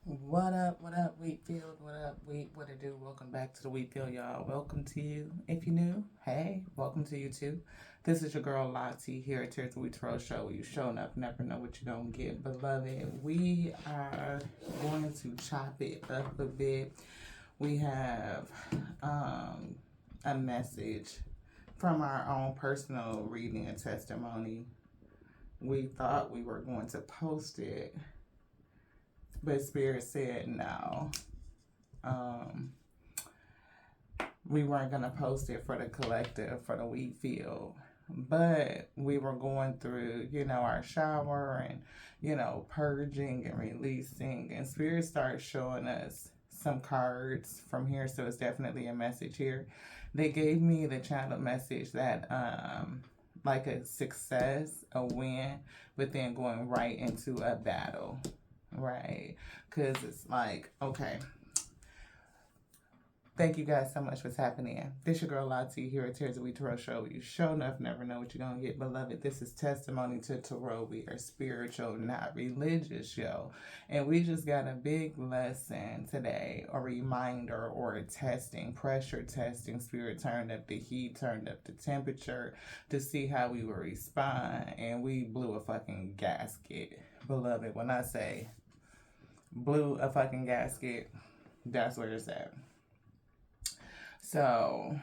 What up, Wheatfield? What up, Wheat? What it do? Welcome back to the Wheatfield, y'all. Welcome to you. If you're new, hey, welcome to you too. This is your girl Lottie here at Tears of Wheat Road Show, where you showing up, never know what you're gonna get. Beloved, we are going to chop it up a bit. We have a message from our own personal reading and testimony. We thought we were going to post it, but Spirit said no. Um, we weren't gonna post it for the collective for the wheat field, but we were going through, our shower and purging and releasing, and Spirit started showing us some cards from here. So it's definitely a message here. They gave me the channel message that like a success, a win, but then going right into a battle. Right, because it's like, okay. Thank you guys so much for tapping in. This your girl Lottie here at Tears of Wheat Tarot Show. You show enough, never know what you're gonna get, beloved. This is Testimony to Tarot. We are spiritual, not religious, yo. And we just got a big lesson today, a reminder or a testing, pressure testing. Spirit turned up the heat, turned up the temperature to see how we would respond, and we blew a fucking gasket, beloved. When I say blew a fucking gasket, that's where it's at. So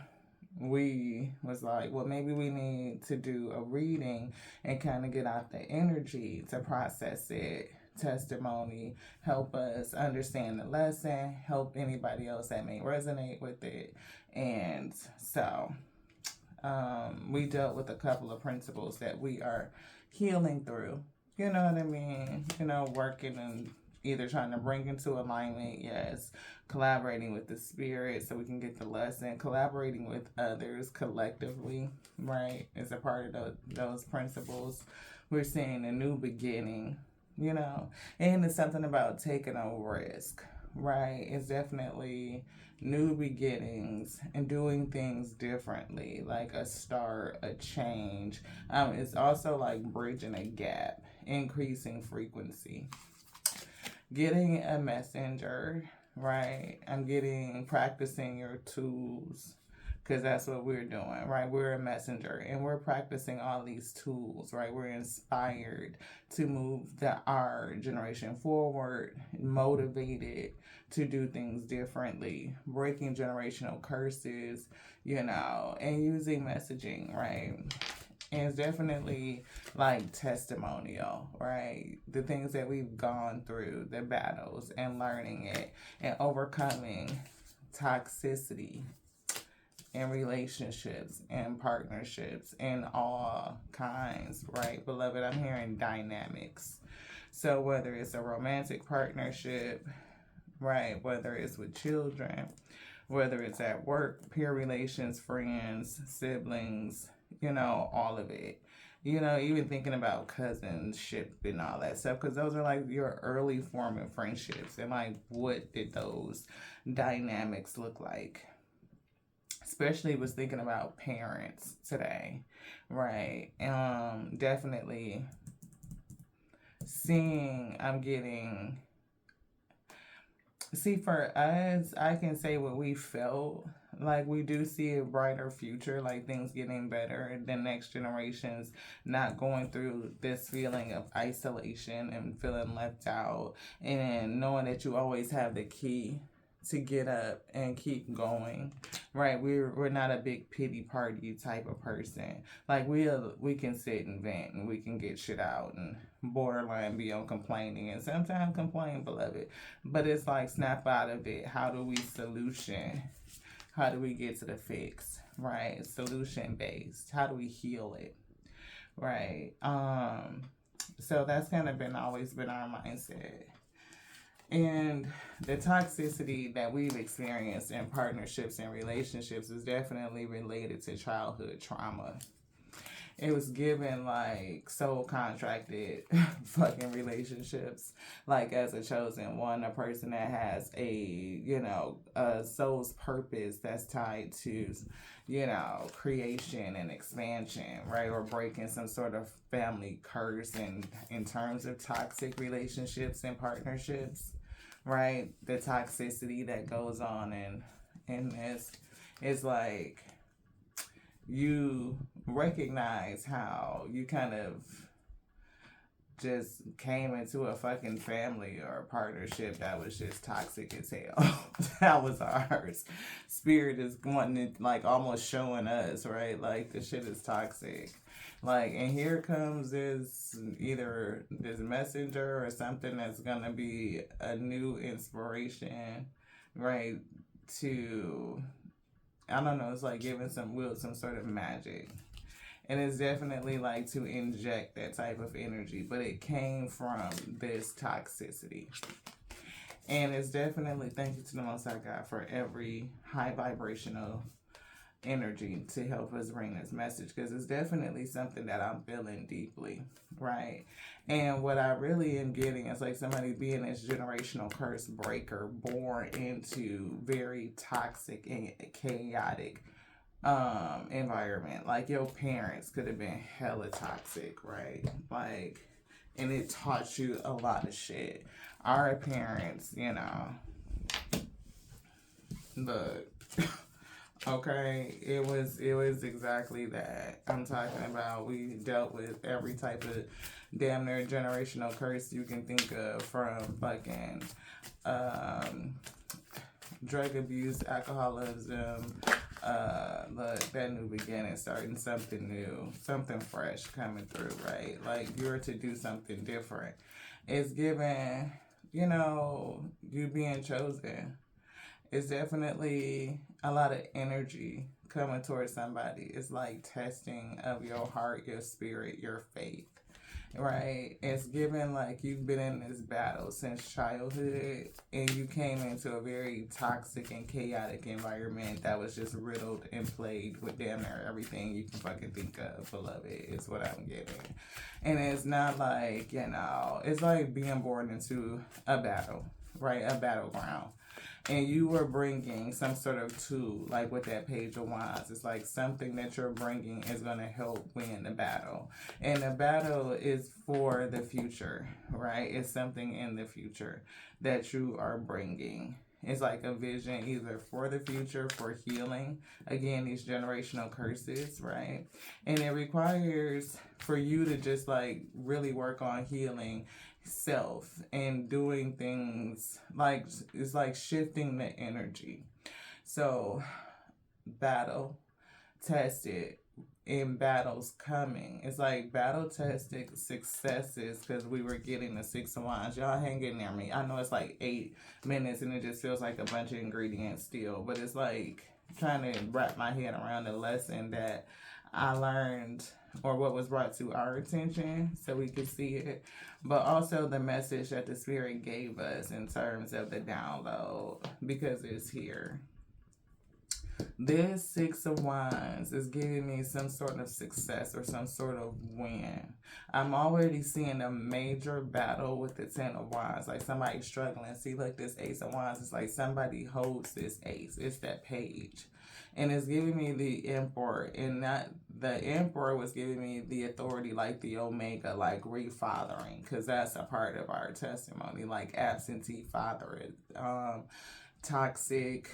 we was like, well, maybe we need to do a reading and kind of get out the energy to process it. Testimony, help us understand the lesson, help anybody else that may resonate with it. And so we dealt with a couple of principles that we are healing through. You know what I mean? Working and either trying to bring into alignment, yes, collaborating with the spirit so we can get the lesson, collaborating with others collectively, right, is a part of those principles. We're seeing a new beginning, and it's something about taking a risk, right? It's definitely new beginnings and doing things differently, like a start, a change. It's also like bridging a gap, increasing frequency, getting a messenger, right? I'm getting practicing your tools, because that's what we're doing, right? We're a messenger and we're practicing all these tools, right? We're inspired to move our generation forward, motivated to do things differently, breaking generational curses, and using messaging, right? And it's definitely like testimonial, right? The things that we've gone through, the battles, and learning it and overcoming toxicity in relationships and partnerships and all kinds, right? Beloved, I'm hearing dynamics. So whether it's a romantic partnership, right? Whether it's with children, whether it's at work, peer relations, friends, siblings, all of it. Even thinking about cousinship and all that stuff, because those are like your early form of friendships. And like, what did those dynamics look like? Especially was thinking about parents today, right? Definitely seeing, I'm getting, see, for us, I can say what we felt. Like, we do see a brighter future, like things getting better, the next generations not going through this feeling of isolation and feeling left out, and knowing that you always have the key to get up and keep going, right? We're not a big pity party type of person. Like, we can sit and vent and we can get shit out and borderline be on complaining and sometimes complain, beloved. But it's like, snap out of it. How do we solution? How do we get to the fix, right? Solution based. How do we heal it, right? So that's kind of always been our mindset. And the toxicity that we've experienced in partnerships and relationships is definitely related to childhood trauma. It was given like soul contracted fucking relationships, like as a chosen one, a person that has a soul's purpose that's tied to, creation and expansion, right? Or breaking some sort of family curse in terms of toxic relationships and partnerships, right? The toxicity that goes on in this is like you recognize how you kind of just came into a fucking family or a partnership that was just toxic as hell. That was ours. Spirit is wanting to, like, almost showing us, right? Like, the shit is toxic. Like, and here comes this, either this messenger or something that's gonna be a new inspiration, right? To, I don't know, it's like giving some sort of magic. And it's definitely like to inject that type of energy, but it came from this toxicity. And it's definitely, thank you to the Most High God for every high vibrational energy to help us bring this message, because it's definitely something that I'm feeling deeply, right? And what I really am getting is like somebody being this generational curse breaker, born into very toxic and chaotic environment. Like, your parents could have been hella toxic, right? Like, and it taught you a lot of shit. Our parents, you know, look, okay, it was exactly that. I'm talking about, we dealt with every type of damn near generational curse you can think of, from fucking drug abuse, alcoholism, look, that new beginning, starting something new, something fresh coming through, right? Like, you're to do something different. It's given, you know, you being chosen. It's definitely a lot of energy coming towards somebody. It's like testing of your heart, your spirit, your faith, right? It's given like you've been in this battle since childhood, and you came into a very toxic and chaotic environment that was just riddled and plagued with damn near everything you can fucking think of, beloved, is what I'm getting. And it's not like, you know, it's like being born into a battle, right? A battleground. And you were bringing some sort of tool, like with that Page of Wands. It's like something that you're bringing is going to help win the battle. And the battle is for the future, right? It's something in the future that you are bringing. It's like a vision either for the future, for healing. Again, these generational curses, right? And it requires for you to just like really work on healing self and doing things like, it's like shifting the energy. So, battle tested, in battles coming. It's like battle tested successes, because we were getting the 6 of Wands. Y'all hang in there, me. I know it's like 8 minutes and it just feels like a bunch of ingredients still, but it's like trying to wrap my head around the lesson that I learned, or what was brought to our attention so we could see it, but also the message that the Spirit gave us in terms of the download, because it's here. This 6 of Wands is giving me some sort of success or some sort of win. I'm already seeing a major battle with the 10 of Wands, like somebody struggling. See, like this Ace of Wands, it's like somebody holds this ace. It's that page. And it's giving me the Emperor, and not the Emperor was giving me the authority, like the Omega, like refathering, because that's a part of our testimony, like absentee fathering, toxic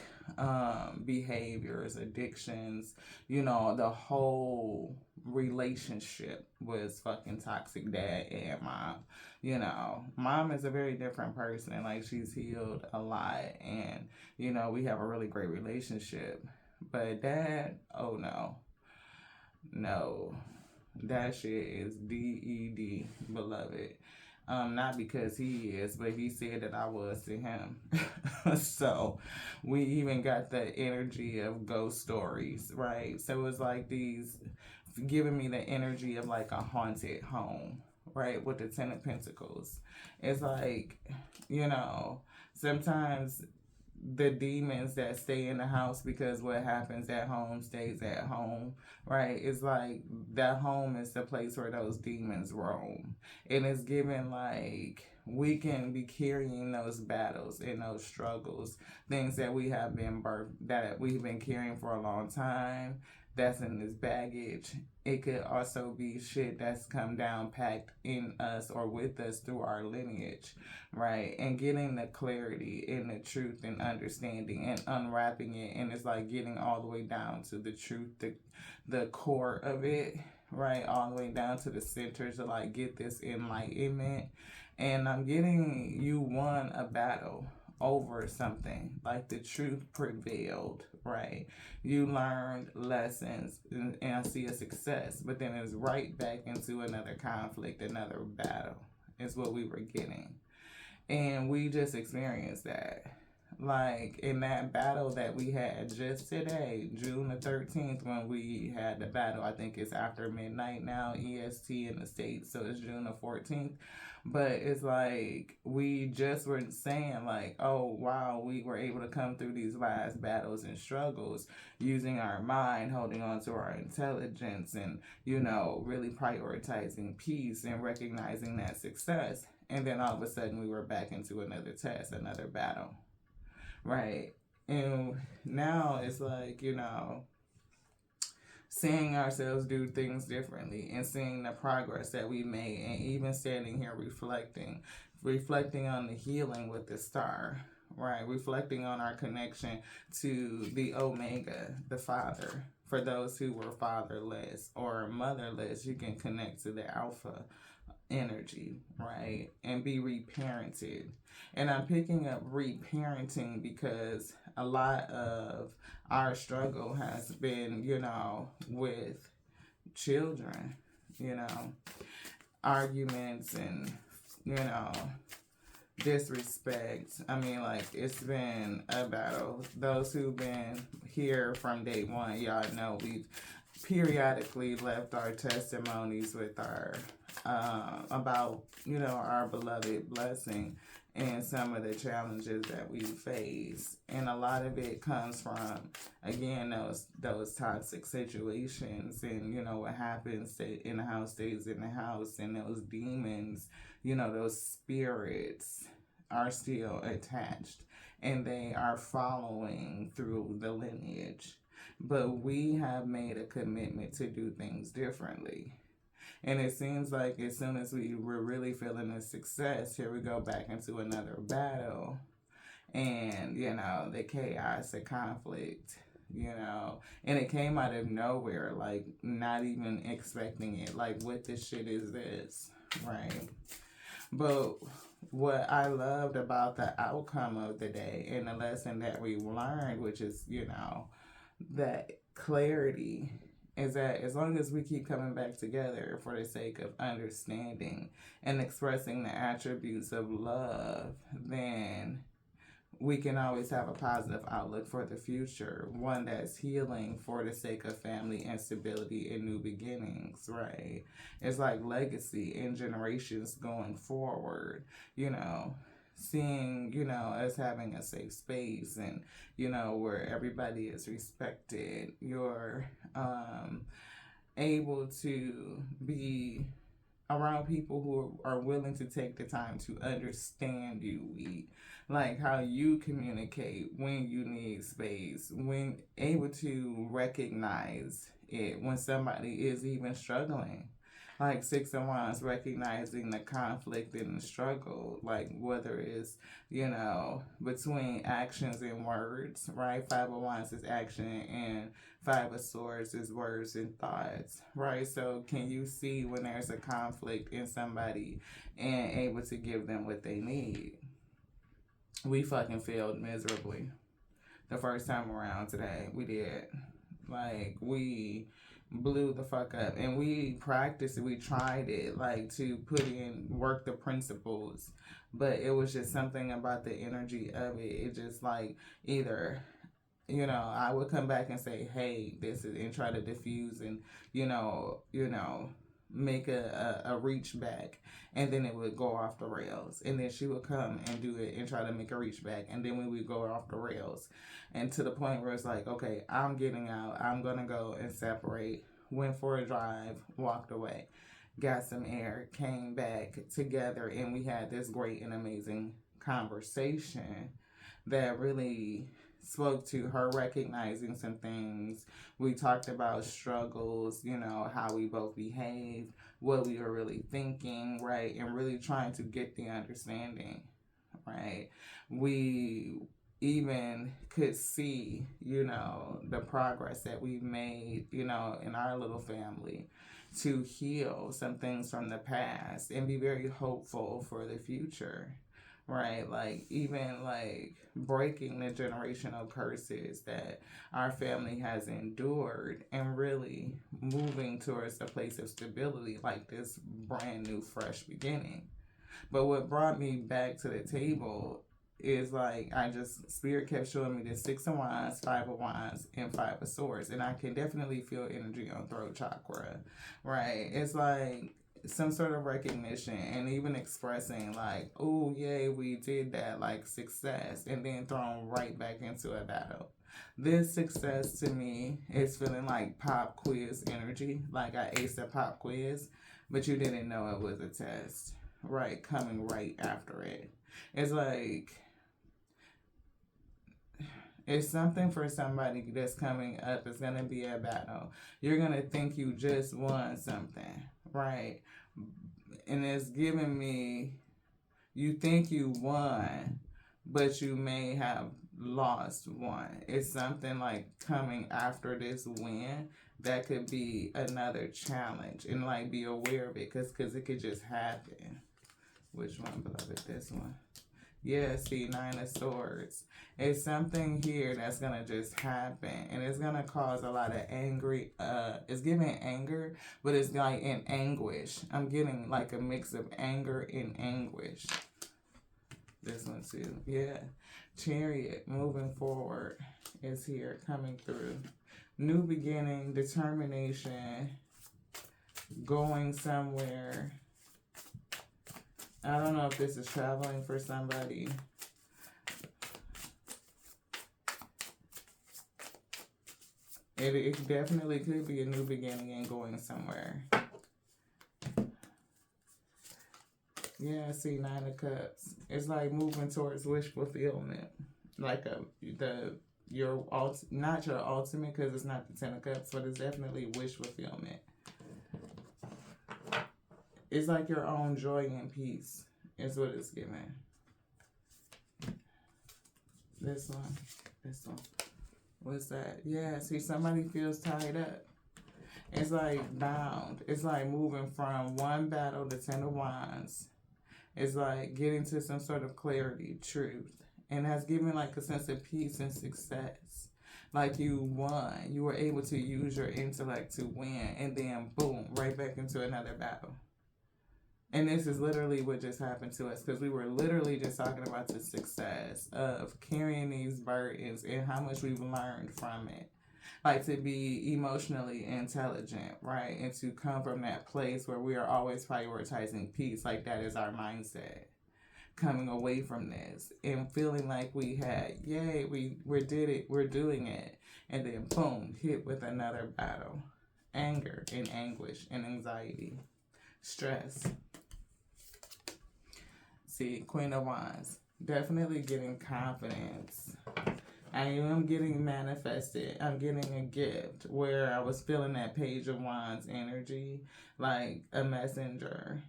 behaviors, addictions, you know, the whole relationship was fucking toxic, dad and mom. You know, mom is a very different person, like she's healed a lot, and you know, we have a really great relationship. But dad, oh no, that shit is DED, beloved. Not because he is, but he said that I was to him. So we even got the energy of ghost stories, right? So it's like these giving me the energy of like a haunted home, right? With the 10 of Pentacles. It's like, you know, sometimes the demons that stay in the house, because what happens at home stays at home, right? It's like that home is the place where those demons roam. And it's given like we can be carrying those battles and those struggles, things that we have been birthed, that we've been carrying for a long time, that's in this baggage. It could also be shit that's come down packed in us or with us through our lineage, right? And getting the clarity and the truth and understanding and unwrapping it. And it's like getting all the way down to the truth, the core of it, right? All the way down to the center to like get this enlightenment. And I'm getting you won a battle over something, like the truth prevailed, right? You learned lessons, and I see a success, but then it's right back into another conflict, another battle is what we were getting. And we just experienced that. Like in that battle that we had just today, June the 13th, when we had the battle, I think it's after midnight now, EST in the States, so it's June the 14th. But it's like we just were saying, like, oh wow, we were able to come through these last battles and struggles using our mind, holding on to our intelligence, and really prioritizing peace and recognizing that success. And then all of a sudden we were back into another test, another battle. Right. And now it's like, seeing ourselves do things differently and seeing the progress that we made, and even standing here reflecting on the healing with the star, right? Reflecting on our connection to the Omega, the Father. For those who were fatherless or motherless, you can connect to the Alpha energy, right? And be reparented. And I'm picking up reparenting because a lot of our struggle has been, with children, arguments and, disrespect. I mean, like, it's been a battle. Those who've been here from day one, y'all know we've periodically left our testimonies with our about our beloved blessing and some of the challenges that we face. And a lot of it comes from, again, those toxic situations, and what happens in the house stays in the house, and those demons, those spirits are still attached, and they are following through the lineage. But we have made a commitment to do things differently. And it seems like as soon as we were really feeling the success, here we go back into another battle. And, the chaos, the conflict, and it came out of nowhere, like not even expecting it. Like, what this shit is this, right? But what I loved about the outcome of the day and the lesson that we learned, which is, that clarity, is that as long as we keep coming back together for the sake of understanding and expressing the attributes of love, then we can always have a positive outlook for the future, one that's healing for the sake of family and stability and new beginnings, right? It's like legacy and generations going forward, seeing, us having a safe space, and, where everybody is respected. You're able to be around people who are willing to take the time to understand you, like how you communicate when you need space, when able to recognize it when somebody is even struggling. Like Six of Wands, recognizing the conflict and the struggle, like whether it's, between actions and words, right? Five of Wands is action, and Five of Swords is words and thoughts, right? So can you see when there's a conflict in somebody and able to give them what they need? We fucking failed miserably the first time around today. We did. Like, we blew the fuck up, and we practiced it, we tried it, like to put in work the principles, but it was just something about the energy of it. It just like either I would come back and say, hey, this is, and try to diffuse and make a reach back, and then it would go off the rails, and then she would come and do it and try to make a reach back, and then we would go off the rails, and to the point where it's like, okay, I'm getting out, I'm gonna go and separate. Went for a drive, walked away, got some air, came back together, and we had this great and amazing conversation that really spoke to her recognizing some things. We talked about struggles, you know, how we both behaved, what we were really thinking, right? And really trying to get the understanding, right? We even could see, you know, the progress that we made, you know, in our little family to heal some things from the past and be very hopeful for the future, right? Like, even like breaking the generational curses that our family has endured and really moving towards a place of stability, like this brand new, fresh beginning. But what brought me back to the table is like spirit kept showing me the 6 of Wands, 5 of Wands, and 5 of Swords, and I can definitely feel energy on throat chakra, right? It's like some sort of recognition and even expressing like, oh yay, we did that, like success, and then thrown right back into a battle. This success to me is feeling like pop quiz energy, like I aced a pop quiz, but you didn't know it was a test, right? Coming right after it. It's like, it's something for somebody that's coming up. It's going to be a battle. You're going to think you just won something, right? And it's giving me, you think you won, but you may have lost one. It's something like coming after this win that could be another challenge, and like be aware of it, because it could just happen. Which one, beloved? This one. Yeah, see, 9 of Swords. It's something here that's gonna just happen, and it's gonna cause a lot of angry. It's giving anger, but it's like in anguish. I'm getting like a mix of anger and anguish. This one too. Yeah, Chariot, moving forward, is here, coming through. New beginning, determination, going somewhere. I don't know if this is traveling for somebody. It definitely could be a new beginning and going somewhere. Yeah, see, 9 of Cups. It's like moving towards wish fulfillment. Like not your ultimate, because it's not the 10 of Cups, but it's definitely wish fulfillment. It's like your own joy and peace is what it's giving. This one. What's that? Yeah, see, somebody feels tied up. It's like bound. It's like moving from one battle to 10 of Wands. It's like getting to some sort of clarity, truth. And that's giving like a sense of peace and success. Like you won. You were able to use your intellect to win. And then boom, right back into another battle. And this is literally what just happened to us, because we were literally just talking about the success of carrying these burdens and how much we've learned from it. Like to be emotionally intelligent, right? And to come from that place where we are always prioritizing peace, like that is our mindset. Coming away from this and feeling like we had, yay, we did it, we're doing it. And then boom, hit with another battle. Anger and anguish and anxiety. Stress. See, Queen of Wands. Definitely getting confidence. I am getting manifested. I'm getting a gift where I was feeling that Page of Wands energy, like a messenger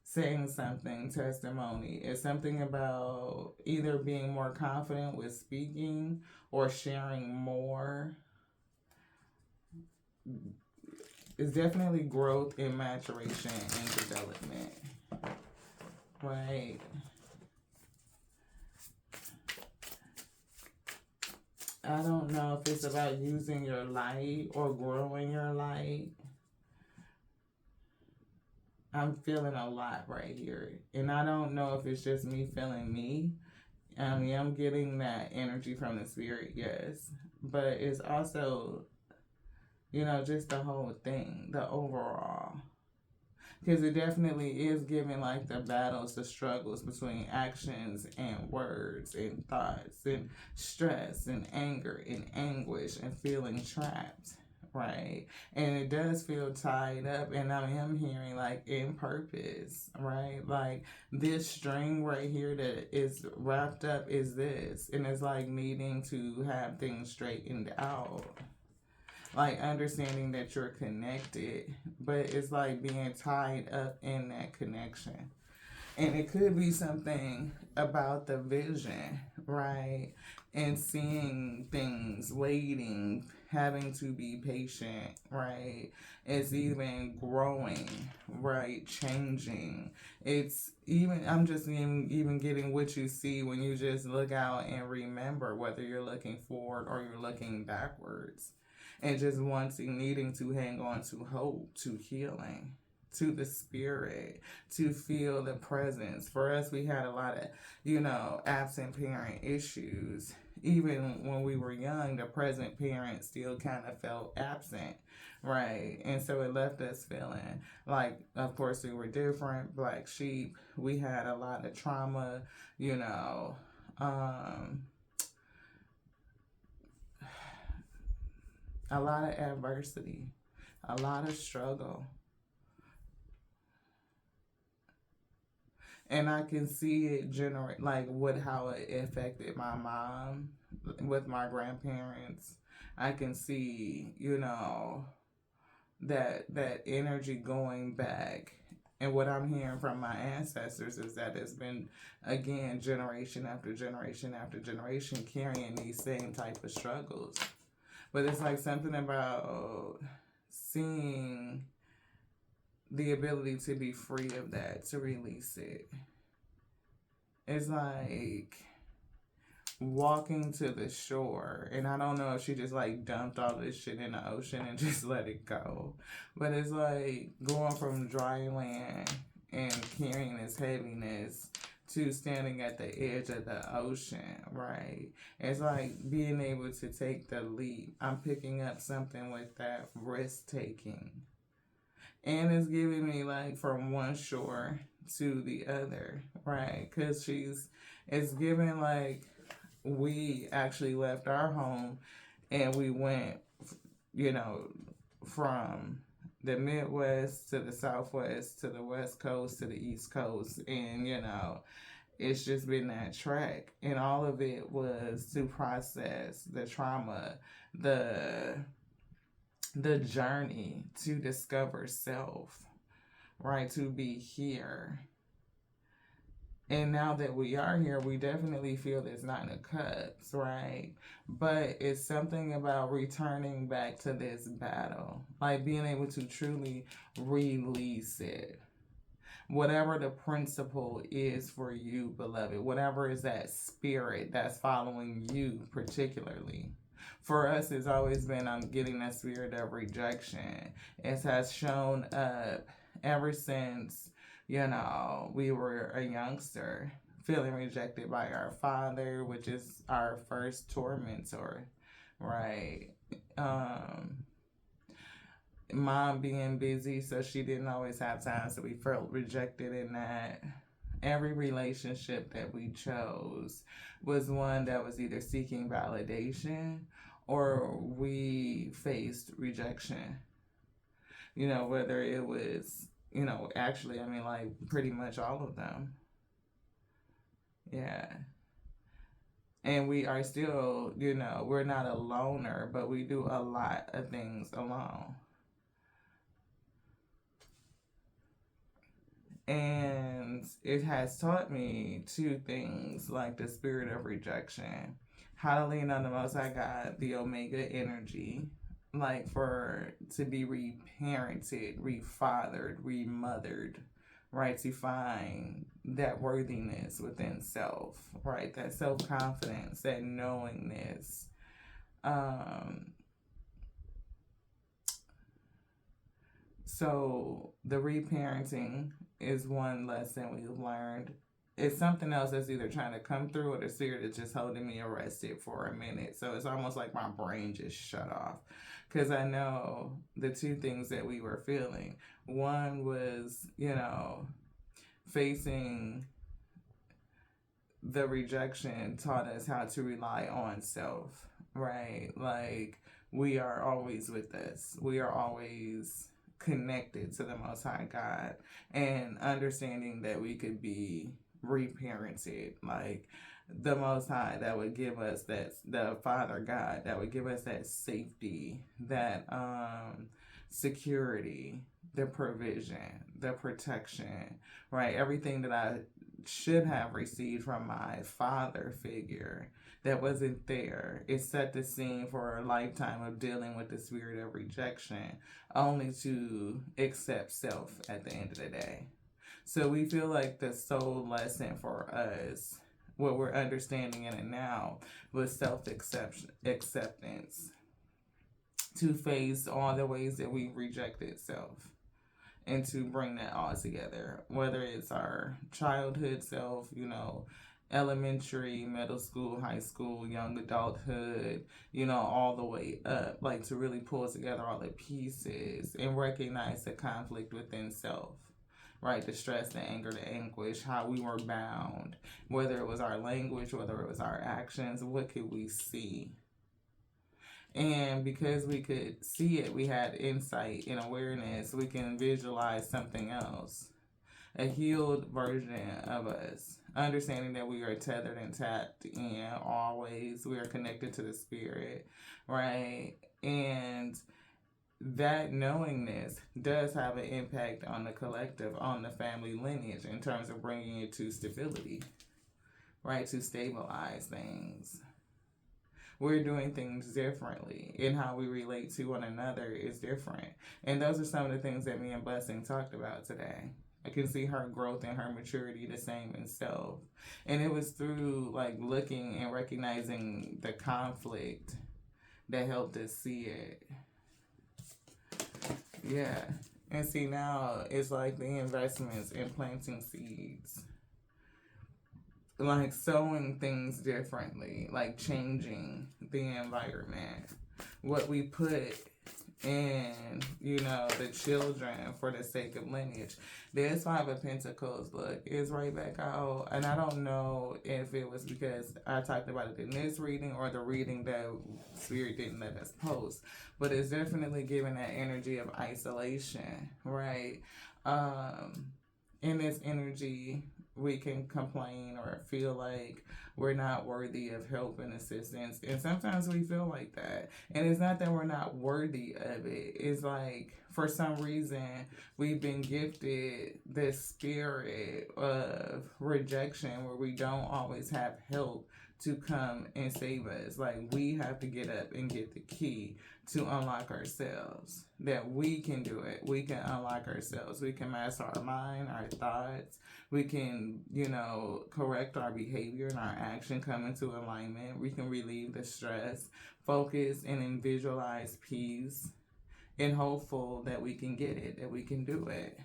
saying something, testimony. It's something about either being more confident with speaking or sharing more. It's definitely growth and maturation and development. Right. I don't know if it's about using your light or growing your light. I'm feeling a lot right here. And I don't know if it's just me feeling me. I mean, I'm getting that energy from the spirit, yes. But it's also, you know, just the whole thing, the overall. Because it definitely is giving like the battles, the struggles between actions and words and thoughts and stress and anger and anguish and feeling trapped, right? And it does feel tied up, and I am hearing like in purpose, right? Like this string right here that is wrapped up is this, and it's like needing to have things straightened out. Like understanding that you're connected, but it's like being tied up in that connection. And it could be something about the vision, right? And seeing things, waiting, having to be patient, right? It's even growing, right? Changing. It's even, I'm just even getting what you see when you just look out and remember whether you're looking forward or you're looking backwards. And just wanting, needing to hang on to hope, to healing, to the spirit, to feel the presence. For us, we had a lot of, absent parent issues. Even when we were young, the present parent still kind of felt absent, right? And so it left us feeling like, of course, we were different, black sheep. We had a lot of trauma, a lot of adversity, a lot of struggle. And I can see it generate like how it affected my mom with my grandparents. I can see, that energy going back. And what I'm hearing from my ancestors is that it's been, again, generation after generation after generation carrying these same type of struggles. But it's like something about seeing the ability to be free of that, to release it. It's like walking to the shore, and I don't know if she just like dumped all this shit in the ocean and just let it go, but it's like going from dry land and carrying this heaviness to standing at the edge of the ocean, right? It's like being able to take the leap. I'm picking up something with that risk taking. And it's giving me like from one shore to the other, right? Because it's giving like we actually left our home and we went, from the Midwest to the Southwest to the West Coast to the East Coast. And, it's just been that track. And all of it was to process the trauma, the journey to discover self, right? To be here. And now that we are here, we definitely feel this Nine of Cups, right? But it's something about returning back to this battle, like being able to truly release it. Whatever the principle is for you, beloved, whatever is that spirit that's following you particularly. For us, it's always been getting that spirit of rejection. It has shown up ever since, we were a youngster, feeling rejected by our father, which is our first tormentor, right? Mom being busy, so she didn't always have time, so we felt rejected in that. Every relationship that we chose was one that was either seeking validation or we faced rejection. Whether it was, actually, I mean, like pretty much all of them. Yeah. And we are still, we're not a loner, but we do a lot of things alone. And it has taught me two things, like the spirit of rejection, how to lean on the Most High God, the Omega energy, like to be reparented, refathered, remothered, right? To find that worthiness within self, right? That self-confidence, that knowingness. So the reparenting is one lesson we've learned. It's something else that's either trying to come through or the spirit is just holding me arrested for a minute. So it's almost like my brain just shut off. Because I know the two things that we were feeling. One was, facing the rejection taught us how to rely on self, right? Like we are always with us. We are always connected to the Most High God, and understanding that we could be reparented, like the Most High that would give us that, the Father God that would give us that safety, that security, the provision, the protection, right? Everything that I should have received from my father figure that wasn't there. It set the scene for a lifetime of dealing with the spirit of rejection, only to accept self at the end of the day. So we feel like the soul lesson for us, what we're understanding in it now, was acceptance, to face all the ways that we rejected self, and to bring that all together, whether it's our childhood self, elementary, middle school, high school, young adulthood, all the way up, like to really pull together all the pieces and recognize the conflict within self, right? The stress, the anger, the anguish, how we were bound, whether it was our language, whether it was our actions, what could we see? And because we could see it, we had insight and awareness. We can visualize something else, a healed version of us, understanding that we are tethered and tapped in always. We are connected to the spirit, right? And that knowingness does have an impact on the collective, on the family lineage, in terms of bringing it to stability, right? To stabilize things. We're doing things differently, and how we relate to one another is different. And those are some of the things that me and Blessing talked about today. I can see her growth and her maturity the same in self. And it was through like looking and recognizing the conflict that helped us see it. Yeah. And see, now it's like the investments in planting seeds, like sowing things differently, like changing the environment, what we put in, the children for the sake of lineage. This Five of Pentacles, look, is right back out. And I don't know if it was because I talked about it in this reading or the reading that Spirit didn't let us post, but it's definitely giving that energy of isolation, right? In this energy, we can complain or feel like we're not worthy of help and assistance. And sometimes we feel like that. And it's not that we're not worthy of it. It's like, for some reason, we've been gifted this spirit of rejection where we don't always have help to come and save us. Like, we have to get up and get the key to unlock ourselves. That we can do it. We can unlock ourselves. We can master our mind, our thoughts. We can, correct our behavior and our action, come into alignment. We can relieve the stress, focus, and then visualize peace, and hopeful that we can get it, that we can do it.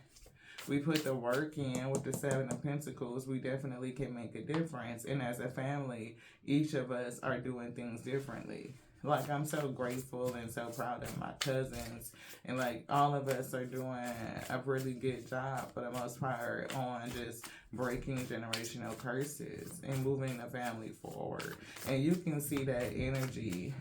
We put the work in with the Seven of Pentacles, we definitely can make a difference. And as a family, each of us are doing things differently. Like, I'm so grateful and so proud of my cousins. And, like, all of us are doing a really good job, for the most part, on just breaking generational curses and moving the family forward. And you can see that energy,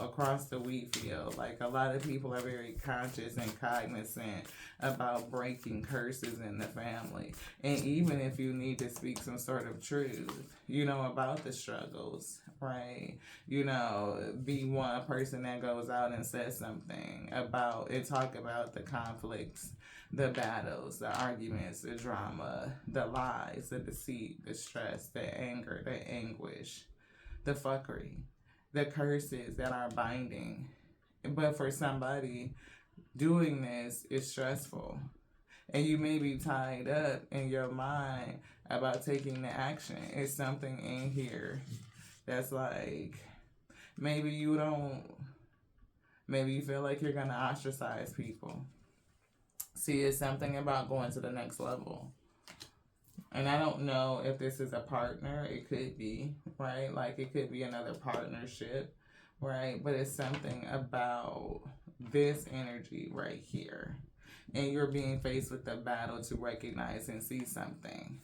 across the wheat field. Like, a lot of people are very conscious and cognizant about breaking curses in the family. And even if you need to speak some sort of truth, about the struggles, right? Be one person that goes out and says something about and talk about the conflicts, the battles, the arguments, the drama, the lies, the deceit, the stress, the anger, the anguish, the fuckery, the curses that are binding. But for somebody, doing this is stressful. And you may be tied up in your mind about taking the action. It's something in here that's like, maybe you feel like you're going to ostracize people. See, it's something about going to the next level. And I don't know if this is a partner. It could be, right? Like, it could be another partnership, right? But it's something about this energy right here. And you're being faced with the battle to recognize and see something.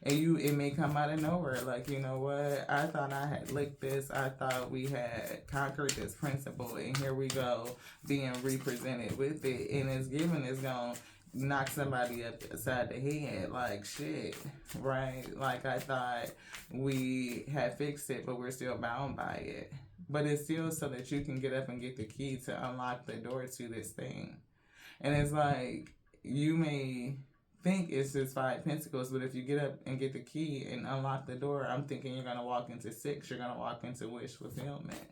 And it may come out of nowhere. Like, you know what? I thought I had licked this. I thought we had conquered this principle. And here we go being represented with it. And it's given, it's going to knock somebody upside the head. Like, shit. Right? Like, I thought we had fixed it, but we're still bound by it. But it's still so that you can get up and get the key to unlock the door to this thing. And it's like, you may think it's just 5 pentacles, but if you get up and get the key and unlock the door, I'm thinking you're going to walk into 6. You're going to walk into wish fulfillment.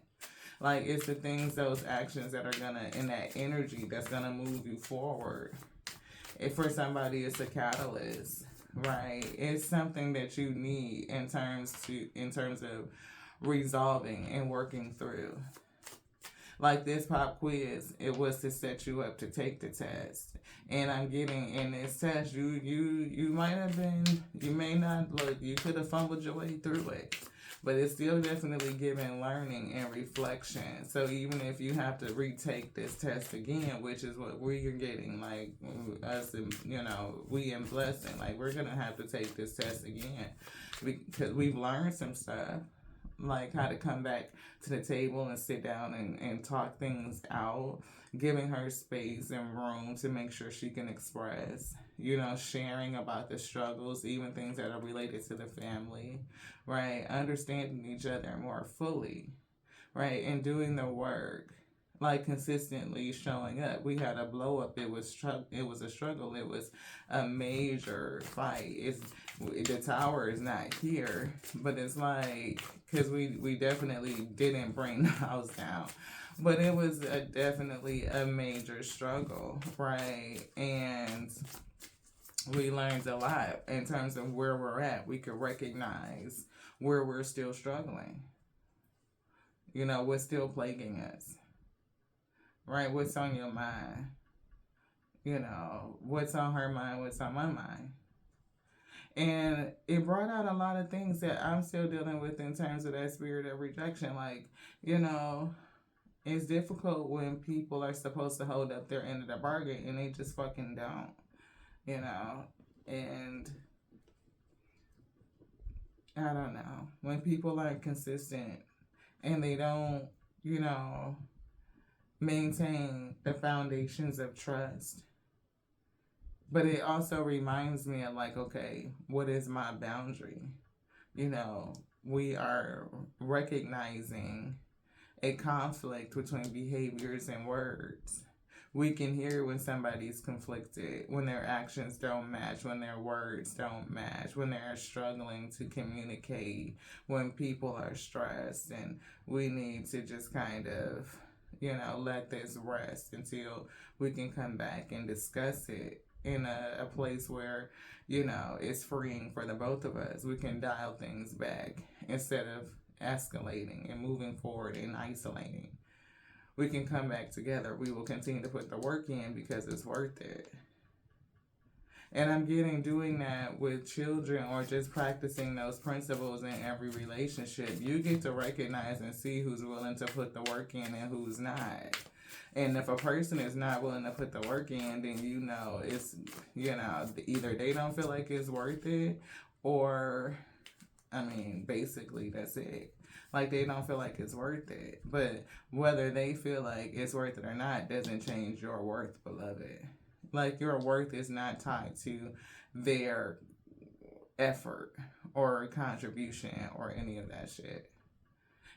Like, it's the things, those actions that are going to, in that energy, that's going to move you forward. If for somebody, it's a catalyst, right? It's something that you need in terms of resolving and working through. Like this pop quiz, it was to set you up to take the test. And I'm getting in this test, you might have been, you may not, look, you could have fumbled your way through it. But it's still definitely giving learning and reflection. So even if you have to retake this test again, which is what we're getting, like us, you know, we in blessing, like we're going to have to take this test again. Because we've learned some stuff. Like how to come back to the table and sit down and talk things out, giving her space and room to make sure she can express, you know, sharing about the struggles, even things that are related to the family, right? Understanding each other more fully, right? And doing the work, like consistently showing up. We had a blow up. It was a struggle. It was a major fight. The tower is not here, but it's like, because we definitely didn't bring the house down, but it was definitely a major struggle, right? And we learned a lot in terms of where we're at. We could recognize where we're still struggling. You know, what's still plaguing us. Right? What's on your mind? You know, what's on her mind? What's on my mind? And it brought out a lot of things that I'm still dealing with in terms of that spirit of rejection. Like, you know, it's difficult when people are supposed to hold up their end of the bargain and they just fucking don't. You know? And I don't know. When people aren't consistent and they don't, you know, maintain the foundations of trust. But it also reminds me of like, okay, what is my boundary? You know, we are recognizing a conflict between behaviors and words. We can hear when somebody's conflicted, when their actions don't match, when their words don't match, when they're struggling to communicate, when people are stressed, and we need to just kind of, you know, let this rest until we can come back and discuss it in a place where, you know, it's freeing for the both of us. We can dial things back instead of escalating and moving forward and isolating. We can come back together. We will continue to put the work in because it's worth it. And I'm doing that with children or just practicing those principles in every relationship. You get to recognize and see who's willing to put the work in and who's not. And if a person is not willing to put the work in, then you know it's, you know, either they don't feel like it's worth it or, I mean, basically that's it. Like they don't feel like it's worth it. But whether they feel like it's worth it or not doesn't change your worth, beloved. Like your worth is not tied to their effort or contribution or any of that shit.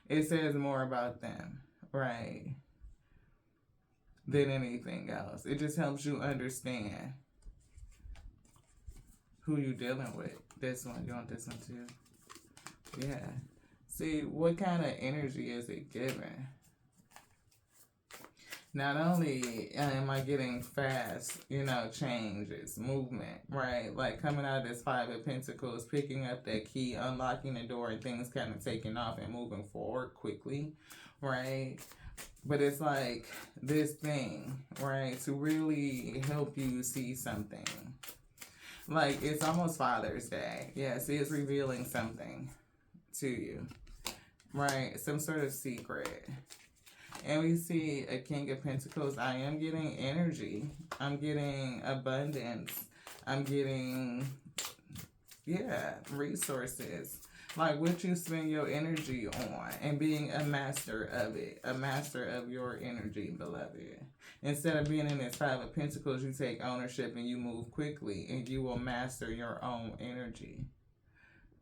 It says more about them, right? Than anything else. It just helps you understand who you're dealing with. This one, you want this one too? Yeah. See, what kind of energy is it giving? Not only am I getting fast, you know, changes, movement, right? Like coming out of this 5 of Pentacles, picking up that key, unlocking the door, and things kind of taking off and moving forward quickly, right? But it's like this thing, right, to really help you see something. Like it's almost Father's Day. Yeah, see, it's revealing something to you, right? Some sort of secret. And we see a King of Pentacles. I am getting energy. I'm getting abundance. I'm getting Yeah, resources. Like what you spend your energy on and being a master of it, a master of your energy, beloved. Instead of being in this Five of Pentacles, you take ownership and you move quickly and you will master your own energy.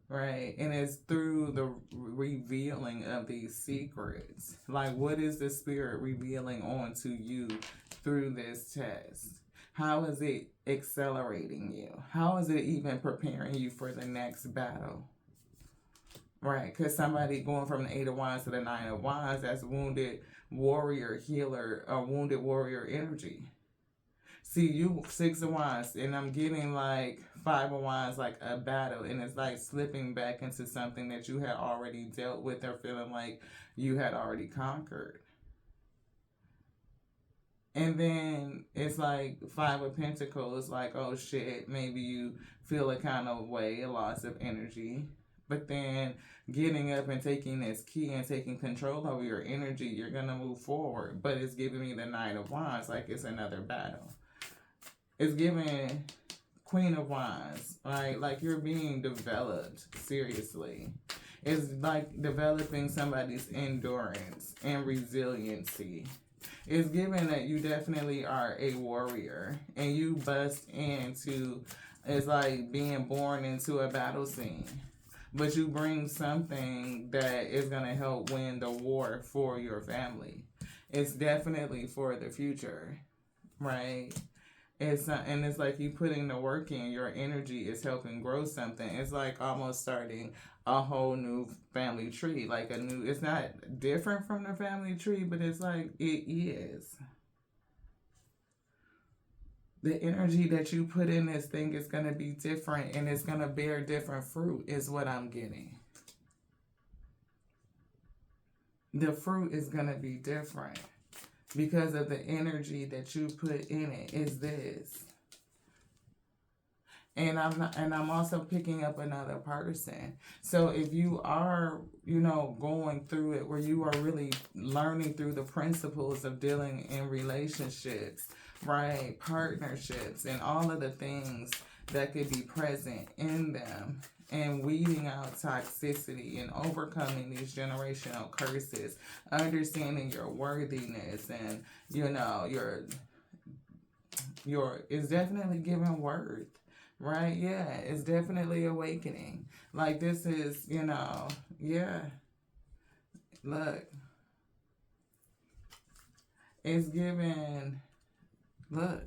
Right? And it's through the revealing of these secrets. Like, what is the spirit revealing onto you through this test? How is it accelerating you? How is it even preparing you for the next battle? Right? Because somebody going from the Eight of Wands to the Nine of Wands, that's wounded warrior, healer, or wounded warrior energy. See, you Six of Wands, and I'm getting like Five of Wands, like a battle, and it's like slipping back into something that you had already dealt with or feeling like you had already conquered. And then it's like Five of Pentacles, like, oh shit, maybe you feel a kind of way, a loss of energy. But then getting up and taking this key and taking control over your energy, you're going to move forward. But it's giving me the Knight of Wands, like it's another battle. It's giving Queen of Wands, right? Like you're being developed, seriously. It's like developing somebody's endurance and resiliency. It's given that you definitely are a warrior and you bust into, it's like being born into a battle scene. But you bring something that is going to help win the war for your family. It's definitely for the future, right? And it's like you putting the work in, your energy is helping grow something. It's like almost starting a whole new family tree. Like it's not different from the family tree, but it's like it is. The energy that you put in this thing is going to be different and it's going to bear different fruit is what I'm getting. The fruit is going to be different. Because of the energy that you put in it is this. And I'm also picking up another person. So if you are, going through it where you are really learning through the principles of dealing in relationships, right? Partnerships and all of the things that could be present in them, and weeding out toxicity and overcoming these generational curses, understanding your worthiness and, your is definitely giving worth, right? Yeah, it's definitely awakening. Like this is, yeah, look, it's giving, look,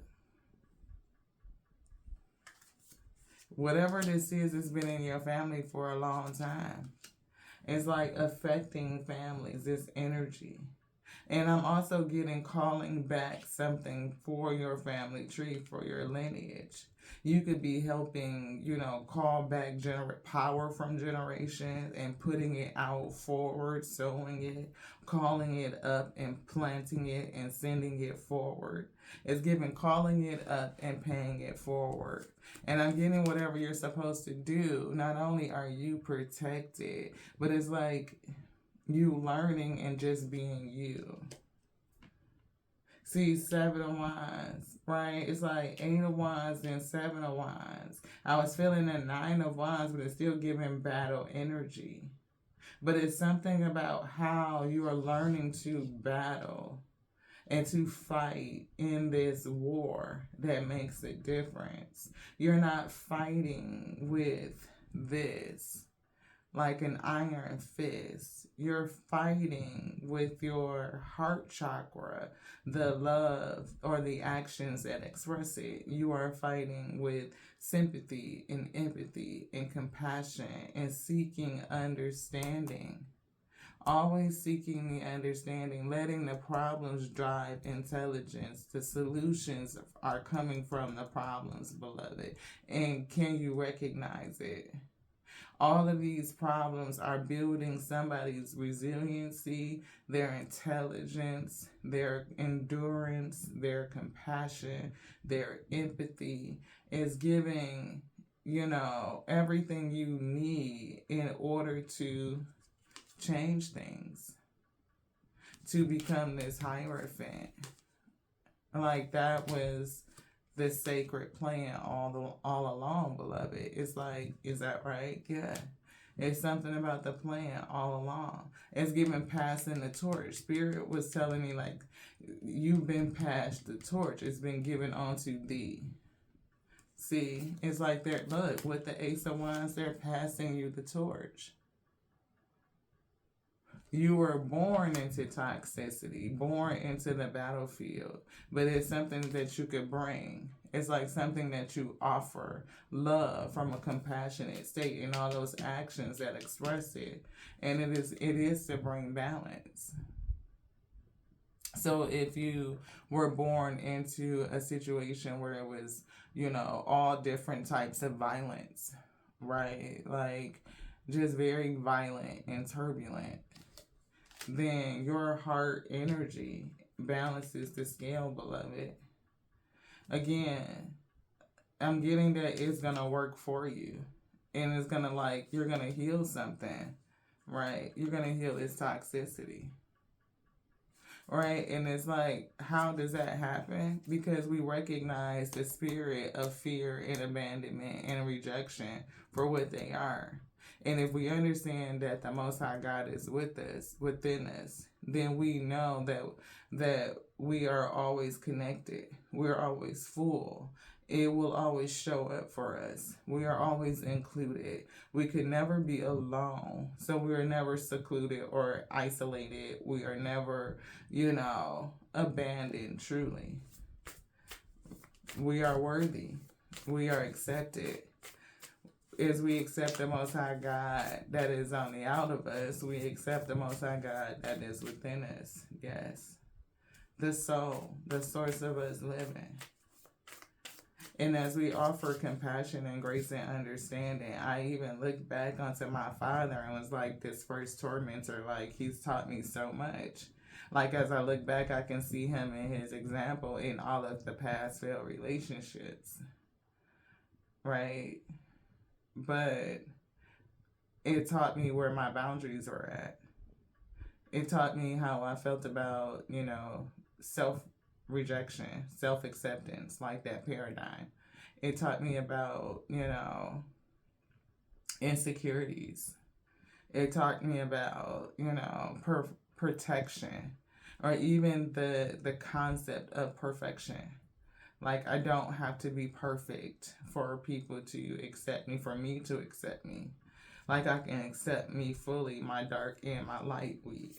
whatever this is, it's been in your family for a long time. It's like affecting families, this energy. And I'm also getting calling back something for your family tree, for your lineage. You could be helping, call back power from generations and putting it out forward, sowing it, calling it up and planting it and sending it forward. It's giving calling it up and paying it forward. And I'm getting whatever you're supposed to do. Not only are you protected, but it's like you learning and just being you. See, Seven of Wands, right? It's like Eight of Wands and Seven of Wands. I was feeling the Nine of Wands, but it's still giving battle energy. But it's something about how you are learning to battle and to fight in this war that makes a difference. You're not fighting with this like an iron fist. You're fighting with your heart chakra, the love or the actions that express it. You are fighting with sympathy and empathy and compassion and seeking understanding. Always seeking the understanding, letting the problems drive intelligence. The solutions are coming from the problems, beloved. And can you recognize it? All of these problems are building somebody's resiliency, their intelligence, their endurance, their compassion, their empathy. Is giving, everything you need in order to change things, to become this Hierophant. Like that was this sacred plan all along, beloved. It's like, is that right? Yeah. It's something about the plan all along. It's giving passing the torch. Spirit was telling me, like, you've been passed the torch. It's been given onto thee. See, it's like they're, look, with the Ace of Wands, they're passing you the torch. You were born into toxicity, born into the battlefield, but it's something that you could bring. It's like something that you offer love from a compassionate state and all those actions that express it. And it is to bring balance. So if you were born into a situation where it was, all different types of violence, right? Like just very violent and turbulent, then your heart energy balances the scale, beloved. Again, I'm getting that it's going to work for you. And it's going to, you're going to heal something, right? You're going to heal this toxicity, right? And it's like, how does that happen? Because we recognize the spirit of fear and abandonment and rejection for what they are. And if we understand that the Most High God is with us, within us, then we know that we are always connected. We're always full. It will always show up for us. We are always included. We could never be alone. So we are never secluded or isolated. We are never, abandoned truly. We are worthy. We are accepted. As we accept the Most High God that is on the out of us, we accept the Most High God that is within us. Yes. The soul, the source of us living. And as we offer compassion and grace and understanding, I even look back onto my father and was like, this first tormentor, like, he's taught me so much. Like, as I look back, I can see him in his example in all of the past failed relationships. Right? But it taught me where my boundaries were at. It taught me how I felt about, self-rejection, self-acceptance, like that paradigm. It taught me about, insecurities. It taught me about, protection, or even the concept of perfection. Like, I don't have to be perfect for people to accept me, for me to accept me. Like, I can accept me fully, my dark and my light weed.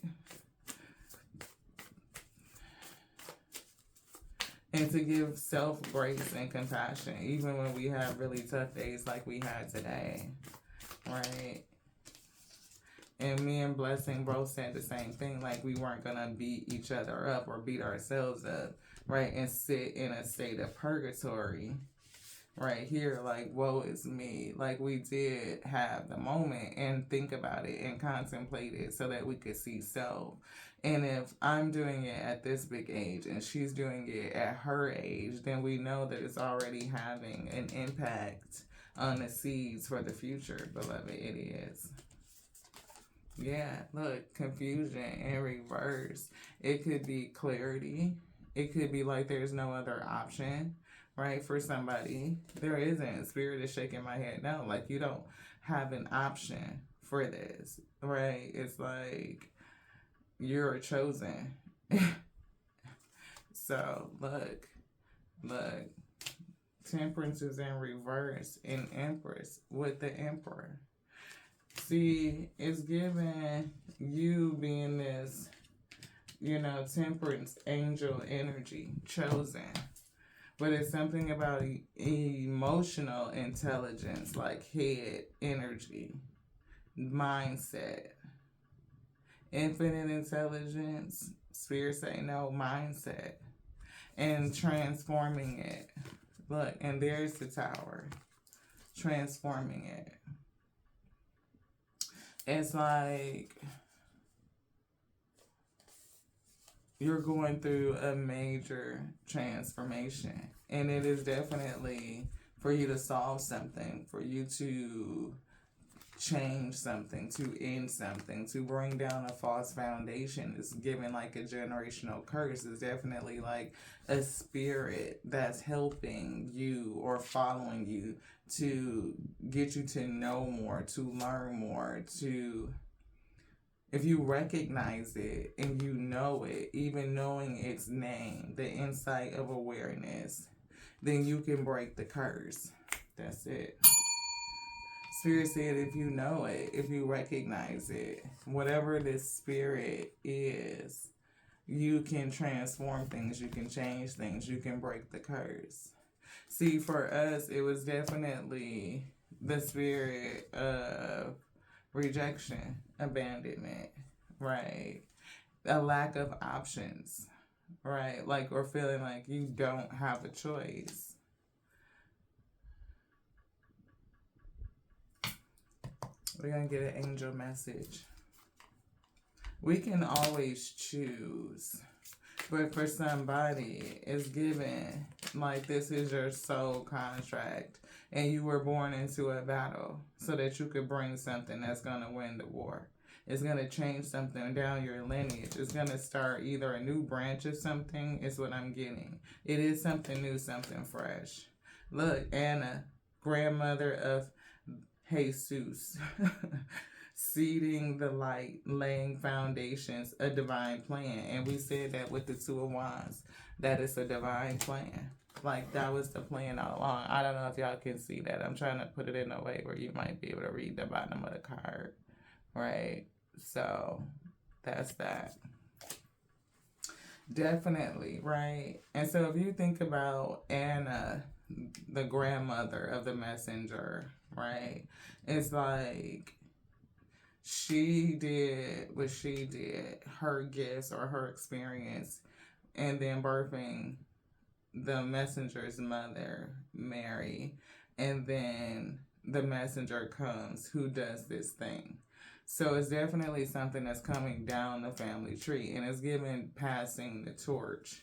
And to give self-grace and compassion, even when we have really tough days like we had today, right? And me and Blessing both said the same thing, like we weren't going to beat each other up or beat ourselves up, right? And sit in a state of purgatory right here, like, woe is me. Like, we did have the moment and think about it and contemplate it so that we could see self. And if I'm doing it at this big age and she's doing it at her age, then we know that it's already having an impact on the seeds for the future, beloved. It is. Yeah, look, confusion in reverse. It could be clarity. It could be like there's no other option, right? For somebody, there isn't. Spirit is shaking my head. No, like, you don't have an option for this, right? It's like you're chosen. So, look, Temperance is in reverse in Empress with the Emperor. See, it's giving you being this, temperance angel energy, chosen. But it's something about emotional intelligence, like head energy, mindset, infinite intelligence, spirit say no, mindset, and transforming it. Look, and there's the Tower, transforming it. It's like you're going through a major transformation, and it is definitely for you to solve something, for you to change something, to end something, to bring down a false foundation. It's given like a generational curse. It's definitely like a spirit that's helping you or following you to get you to know more, to learn more, to, if you recognize it and you know it, even knowing its name, the insight of awareness, then you can break the curse. That's it. Spirit said if you know it, if you recognize it, whatever this spirit is, you can transform things, you can change things, you can break the curse. See, for us, it was definitely the spirit of rejection, abandonment, right? A lack of options, right? Like, or feeling like you don't have a choice. We're going to get an angel message. We can always choose. But for somebody, it's given like this is your soul contract. And you were born into a battle so that you could bring something that's going to win the war. It's going to change something down your lineage. It's going to start either a new branch of something, is what I'm getting. It is something new, something fresh. Look, Anna, grandmother of Jesus, seeding the light, laying foundations, a divine plan. And we said that with the Two of Wands, that it's a divine plan. Like, that was the plan all along. I don't know if y'all can see that. I'm trying to put it in a way where you might be able to read the bottom of the card, right? So, that's that. Definitely, right? And so if you think about Anna, the grandmother of the messenger, right? It's like she did what she did, her gifts or her experience, and then birthing the messenger's mother, Mary, and then the messenger comes who does this thing. So it's definitely something that's coming down the family tree, and it's given passing the torch.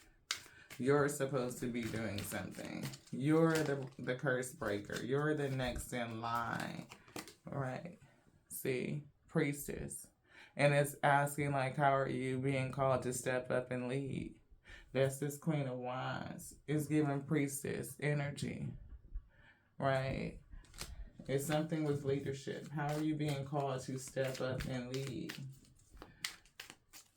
You're supposed to be doing something. You're the curse breaker. You're the next in line, right? See, priestess. And it's asking, like, how are you being called to step up and lead? That's this Queen of Wands. It's giving priestess energy, right? It's something with leadership. How are you being called to step up and lead?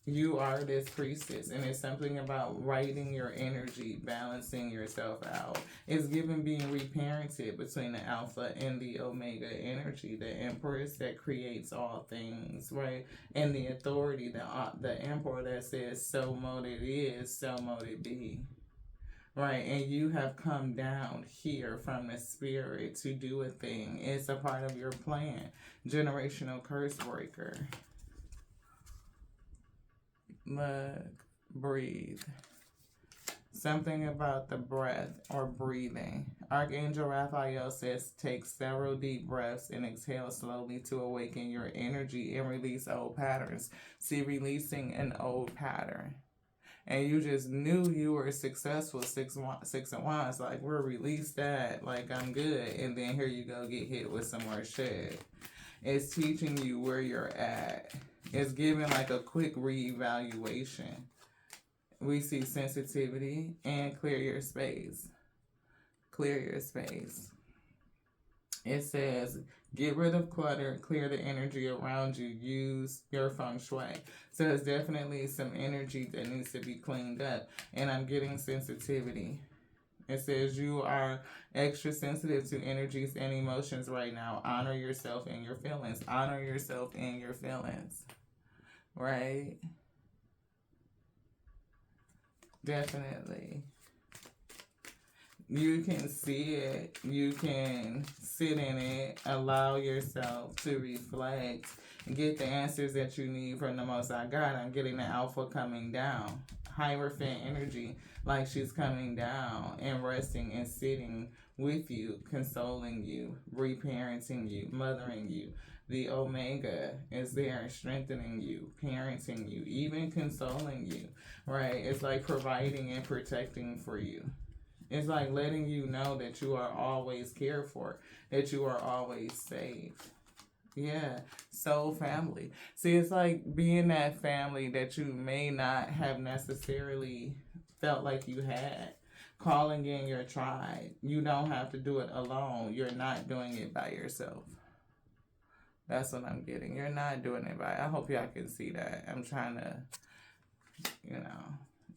You are this priestess, and it's something about writing your energy, balancing yourself out. It's given being reparented between the Alpha and the Omega energy, the Empress that creates all things, right? And the authority, the Emperor that says, so mote it is, so mote it be. Right, and you have come down here from the spirit to do a thing. It's a part of your plan. Generational curse breaker. Look, breathe. Something about the breath or breathing. Archangel Raphael says take several deep breaths and exhale slowly to awaken your energy and release old patterns. See, releasing an old pattern. And you just knew you were successful, six of wands, like, we'll release that, like, I'm good, and then here you go, get hit with some more shit. It's teaching you where you're at. It's giving, like, a quick reevaluation. We see sensitivity and clear your space. Clear your space. It says, get rid of clutter, clear the energy around you, use your feng shui. So there's definitely some energy that needs to be cleaned up. And I'm getting sensitivity. It says you are extra sensitive to energies and emotions right now. Honor yourself and your feelings. Honor yourself and your feelings. Right? Definitely. You can see it. You can sit in it. Allow yourself to reflect. Get the answers that you need from the Most High God. I'm getting the Alpha coming down. Hierophant energy, like she's coming down and resting and sitting with you, consoling you, reparenting you, mothering you. The Omega is there strengthening you, parenting you, even consoling you, right? It's like providing and protecting for you. It's like letting you know that you are always cared for, that you are always safe, Yeah, soul family. See, it's like being that family that you may not have necessarily felt like you had. Calling in your tribe. You don't have to do it alone. You're not doing it by yourself. That's what I'm getting. You're not doing it by. I hope y'all can see that. I'm trying to, you know,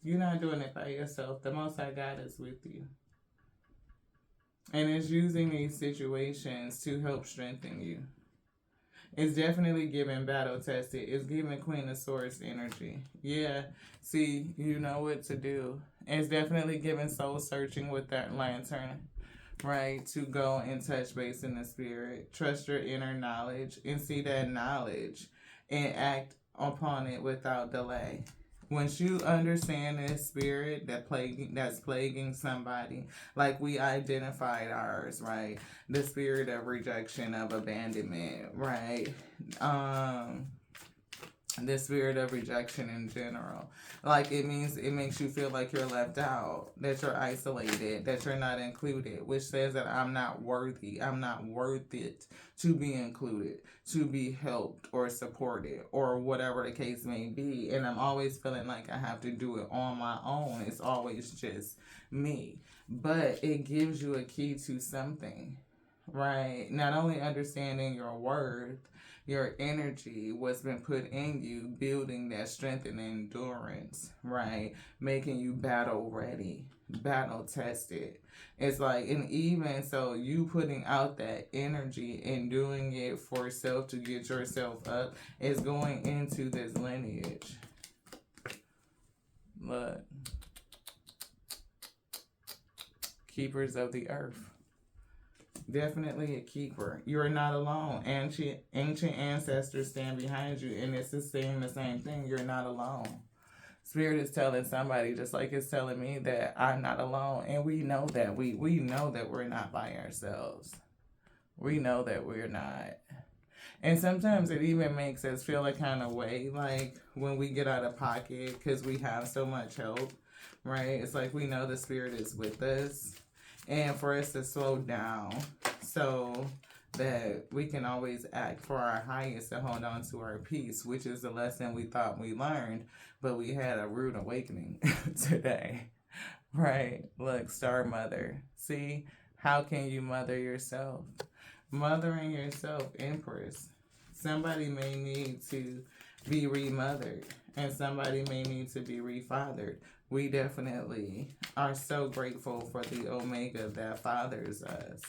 you're not doing it by yourself. The Most High God is with you. And it's using these situations to help strengthen you. It's definitely giving battle tested. It's giving Queen of Swords energy. Yeah, see, you know what to do. It's definitely giving soul searching with that lantern, right? To go and touch base in the spirit. Trust your inner knowledge and see that knowledge and act upon it without delay. Once you understand this spirit that's plaguing somebody, like we identified ours, right? The spirit of rejection, of abandonment, right? Um, the spirit of rejection in general. Like it makes you feel like you're left out, that you're isolated, that you're not included, which says that I'm not worthy. I'm not worth it to be included, to be helped or supported or whatever the case may be. And I'm always feeling like I have to do it on my own. It's always just me. But it gives you a key to something, right? Not only understanding your worth, your energy, what's been put in you, building that strength and endurance, right? Making you battle ready, battle tested. It's like, and even so, you putting out that energy and doing it for self to get yourself up is going into this lineage. Look, keepers of the earth. Definitely a keeper. You are not alone. Ancient ancestors stand behind you, and it's saying the same thing. You're not alone. Spirit is telling somebody, just like it's telling me, that I'm not alone, and we know that we know that we're not by ourselves. We know that we're not. And sometimes it even makes us feel a kind of way, like when we get out of pocket because we have so much help, right? It's like we know the spirit is with us. And for us to slow down so that we can always act for our highest and hold on to our peace, which is the lesson we thought we learned, but we had a rude awakening today, right? Look, Star Mother. See, how can you mother yourself? Mothering yourself, Empress. Somebody may need to be remothered, and somebody may need to be refathered. We definitely are so grateful for the Omega that fathers us,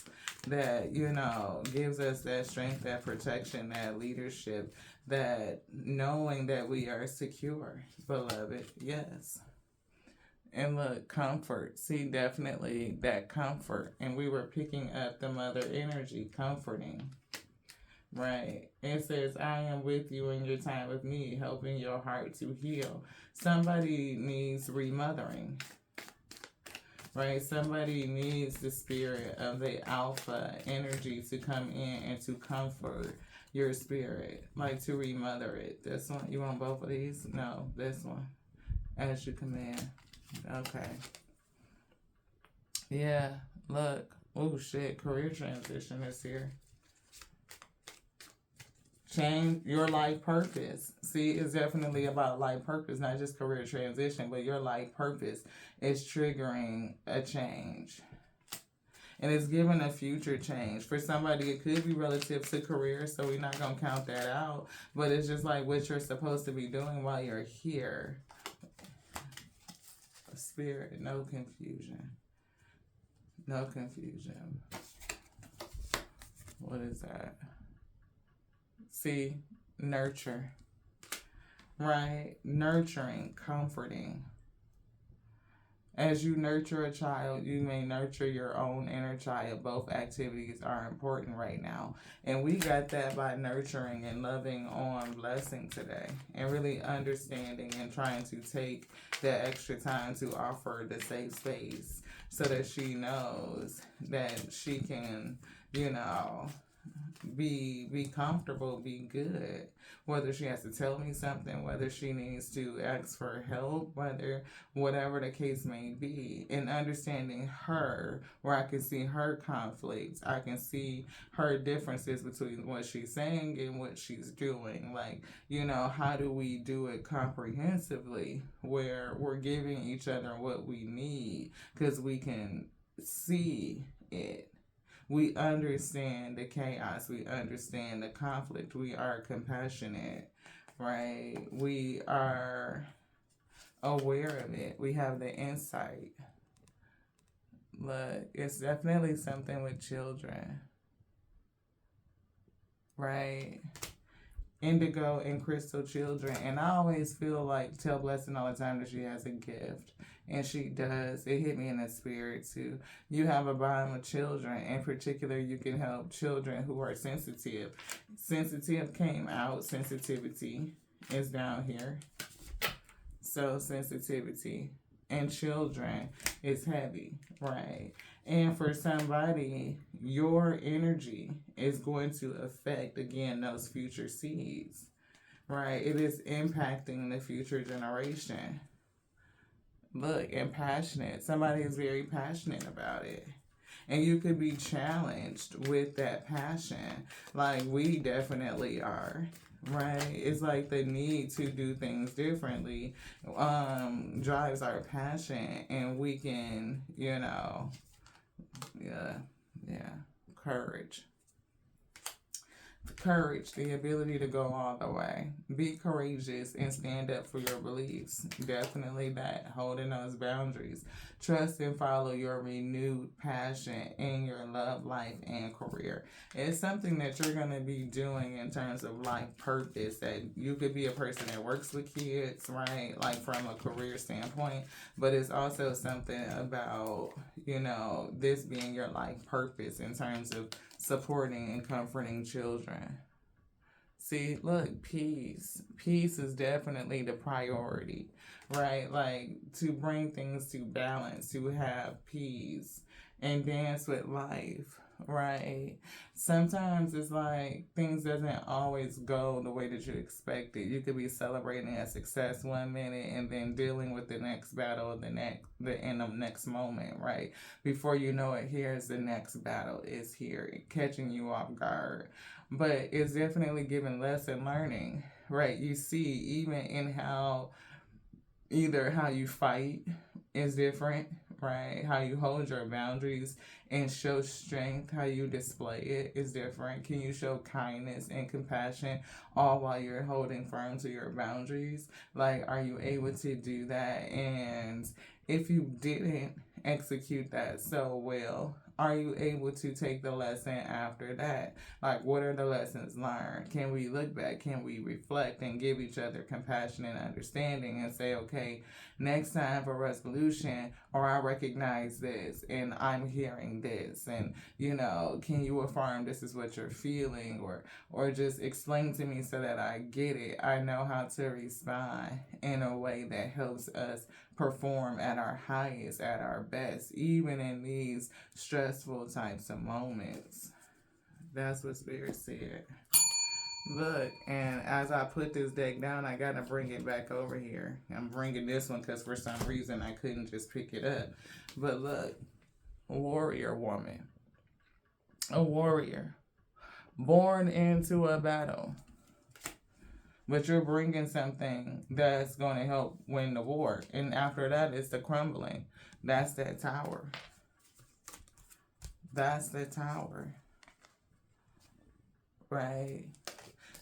that, gives us that strength, that protection, that leadership, that knowing that we are secure, beloved. Yes. And look, comfort. See, definitely that comfort. And we were picking up the mother energy, comforting. Right. It says, I am with you in your time of need, helping your heart to heal. Somebody needs remothering. Right? Somebody needs the spirit of the alpha energy to come in and to comfort your spirit. Like to remother it. This one. You want both of these? No, this one. As you command. Okay. Yeah. Look. Oh shit. Career transition is here. Change your life purpose. See, it's definitely about life purpose, not just career transition, but your life purpose is triggering a change. And it's giving a future change. For somebody, it could be relative to career, so we're not going to count that out. But it's just like what you're supposed to be doing while you're here. Spirit, no confusion. No confusion. What is that? See, nurture, right? Nurturing, comforting. As you nurture a child, you may nurture your own inner child. Both activities are important right now. And we got that by nurturing and loving on Blessing today. And really understanding and trying to take that extra time to offer the safe space so that she knows that she can, be comfortable, be good. Whether she has to tell me something, whether she needs to ask for help, whatever the case may be, and understanding her, where I can see her conflicts, I can see her differences between what she's saying and what she's doing. Like, how do we do it comprehensively where we're giving each other what we need because we can see it. We understand the chaos. We understand the conflict. We are compassionate, right? We are aware of it. We have the insight. Look, it's definitely something with children, right? Indigo and crystal children. And I always feel like, tell Blessing all the time that she has a gift. And she does. It hit me in the spirit too. You have a bond with children. In particular, you can help children who are sensitive. Sensitive came out. Sensitivity is down here. So sensitivity and children is heavy, right? And for somebody, your energy is going to affect, again, those future seeds, right? It is impacting the future generation. Look, and passionate. Somebody is very passionate about it. And you could be challenged with that passion. Like we definitely are. Right? It's like the need to do things differently drives our passion, and we can, courage. Courage, the ability to go all the way. Be courageous and stand up for your beliefs. Definitely that. Holding those boundaries. Trust and follow your renewed passion in your love life and career. It's something that you're going to be doing in terms of life purpose. That you could be a person that works with kids, right? Like from a career standpoint. But it's also something about, this being your life purpose in terms of supporting and comforting children. See, look, peace. Peace is definitely the priority, right? Like to bring things to balance, to have peace and dance with life, right? Sometimes it's like things doesn't always go the way that you expected. You could be celebrating a success one minute and then dealing with the next battle in the next moment, right? Before you know it, here's the next battle is here, catching you off guard. But it's definitely giving lesson learning, right? You see, even in how you fight is different, right? How you hold your boundaries and show strength, how you display it is different. Can you show kindness and compassion all while you're holding firm to your boundaries? Like, are you able to do that? And if you didn't execute that so well, are you able to take the lesson after that? Like, what are the lessons learned? Can we look back? Can we reflect and give each other compassion and understanding and say, okay, next time for resolution, or I recognize this and I'm hearing this, and can you affirm this is what you're feeling, or just explain to me so that I get it. I know how to respond in a way that helps us perform at our highest, at our best, even in these stressful types of moments. That's what Spirit said. Look, and as I put this deck down, I gotta bring it back over here. I'm bringing this one because for some reason I couldn't just pick it up. But look, warrior woman. A warrior. Born into a battle. But you're bringing something that's going to help win the war. And after that, it's the crumbling. That's that tower. That's the tower. Right?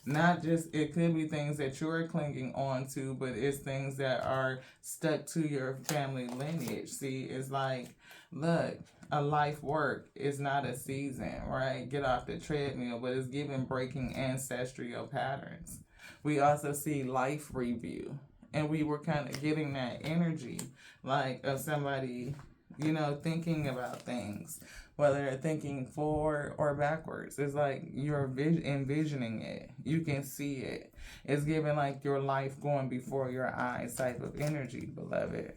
Not just, it could be things that you're clinging on to, but it's things that are stuck to your family lineage. See, it's like, look, a life work is not a season, right? Get off the treadmill, but it's giving breaking ancestral patterns. We also see life review, and we were kind of getting that energy, like of somebody, thinking about things, whether they're thinking forward or backwards. It's like you're envisioning it. You can see it. It's giving like your life going before your eyes type of energy, beloved.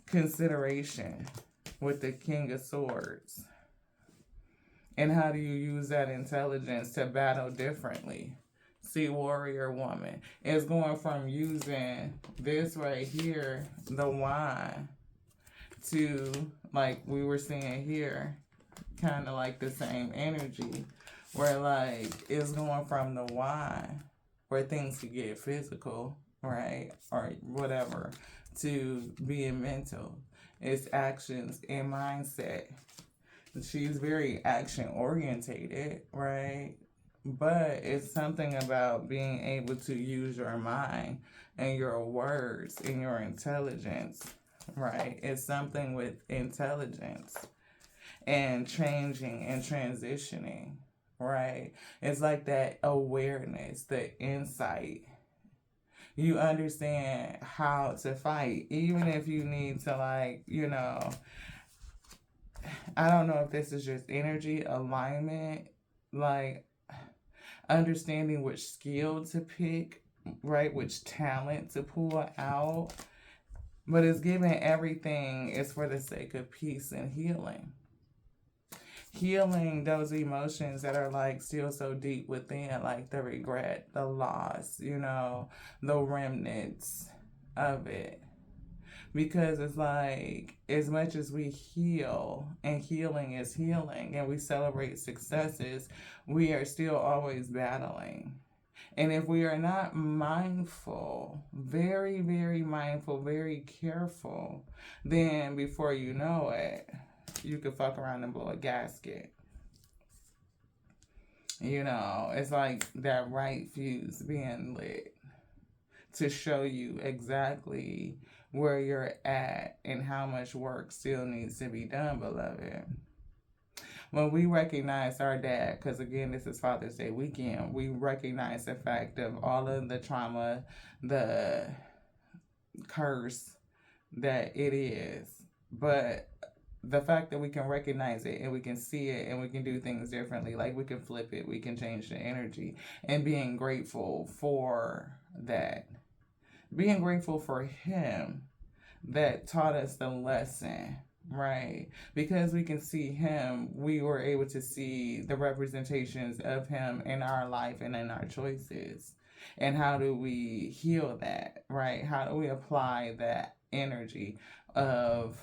Consideration with the King of Swords. And how do you use that intelligence to battle differently? See, warrior woman is going from using this right here, the wine, to, like we were seeing here, kind of like the same energy, where like it's going from the wine, where things could get physical, right, or whatever, to being mental. It's actions and mindset. She's very action orientated, right? But it's something about being able to use your mind and your words and your intelligence, right? It's something with intelligence and changing and transitioning, right? It's like that awareness, the insight. You understand how to fight, even if you need to, like, I don't know if this is just energy alignment, like understanding which skill to pick, right? Which talent to pull out. But it's giving everything is for the sake of peace and healing. Healing those emotions that are like still so deep within, like the regret, the loss, the remnants of it. Because it's like, as much as we heal, and healing is healing, and we celebrate successes, we are still always battling. And if we are not mindful, very, very mindful, very careful, then before you know it, you could fuck around and blow a gasket. It's like that right fuse being lit to show you exactly where you're at and how much work still needs to be done, beloved. When we recognize our dad, because again, this is Father's Day weekend, we recognize the fact of all of the trauma, the curse that it is. But the fact that we can recognize it and we can see it and we can do things differently, like we can flip it, we can change the energy, and being grateful for that. Being grateful for him that taught us the lesson, right? Because we can see him, we were able to see the representations of him in our life and in our choices. And how do we heal that, right? How do we apply that energy of,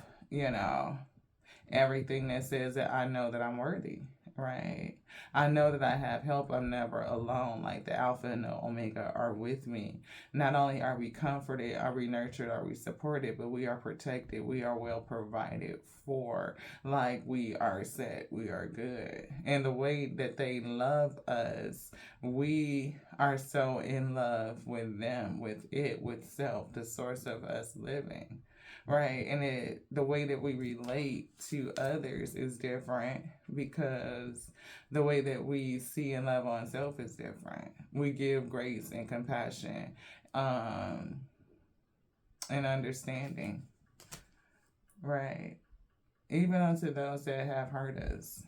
everything that says that I know that I'm worthy, right? I know that I have help. I'm never alone. Like the Alpha and the Omega are with me. Not only are we comforted, are we nurtured, are we supported, but we are protected. We are well provided for. Like we are set. We are good. And the way that they love us, we are so in love with them, with it, with self, the source of us living. Right, and the way that we relate to others is different because the way that we see and love on self is different. We give grace and compassion, and understanding, right? Even unto those that have hurt us.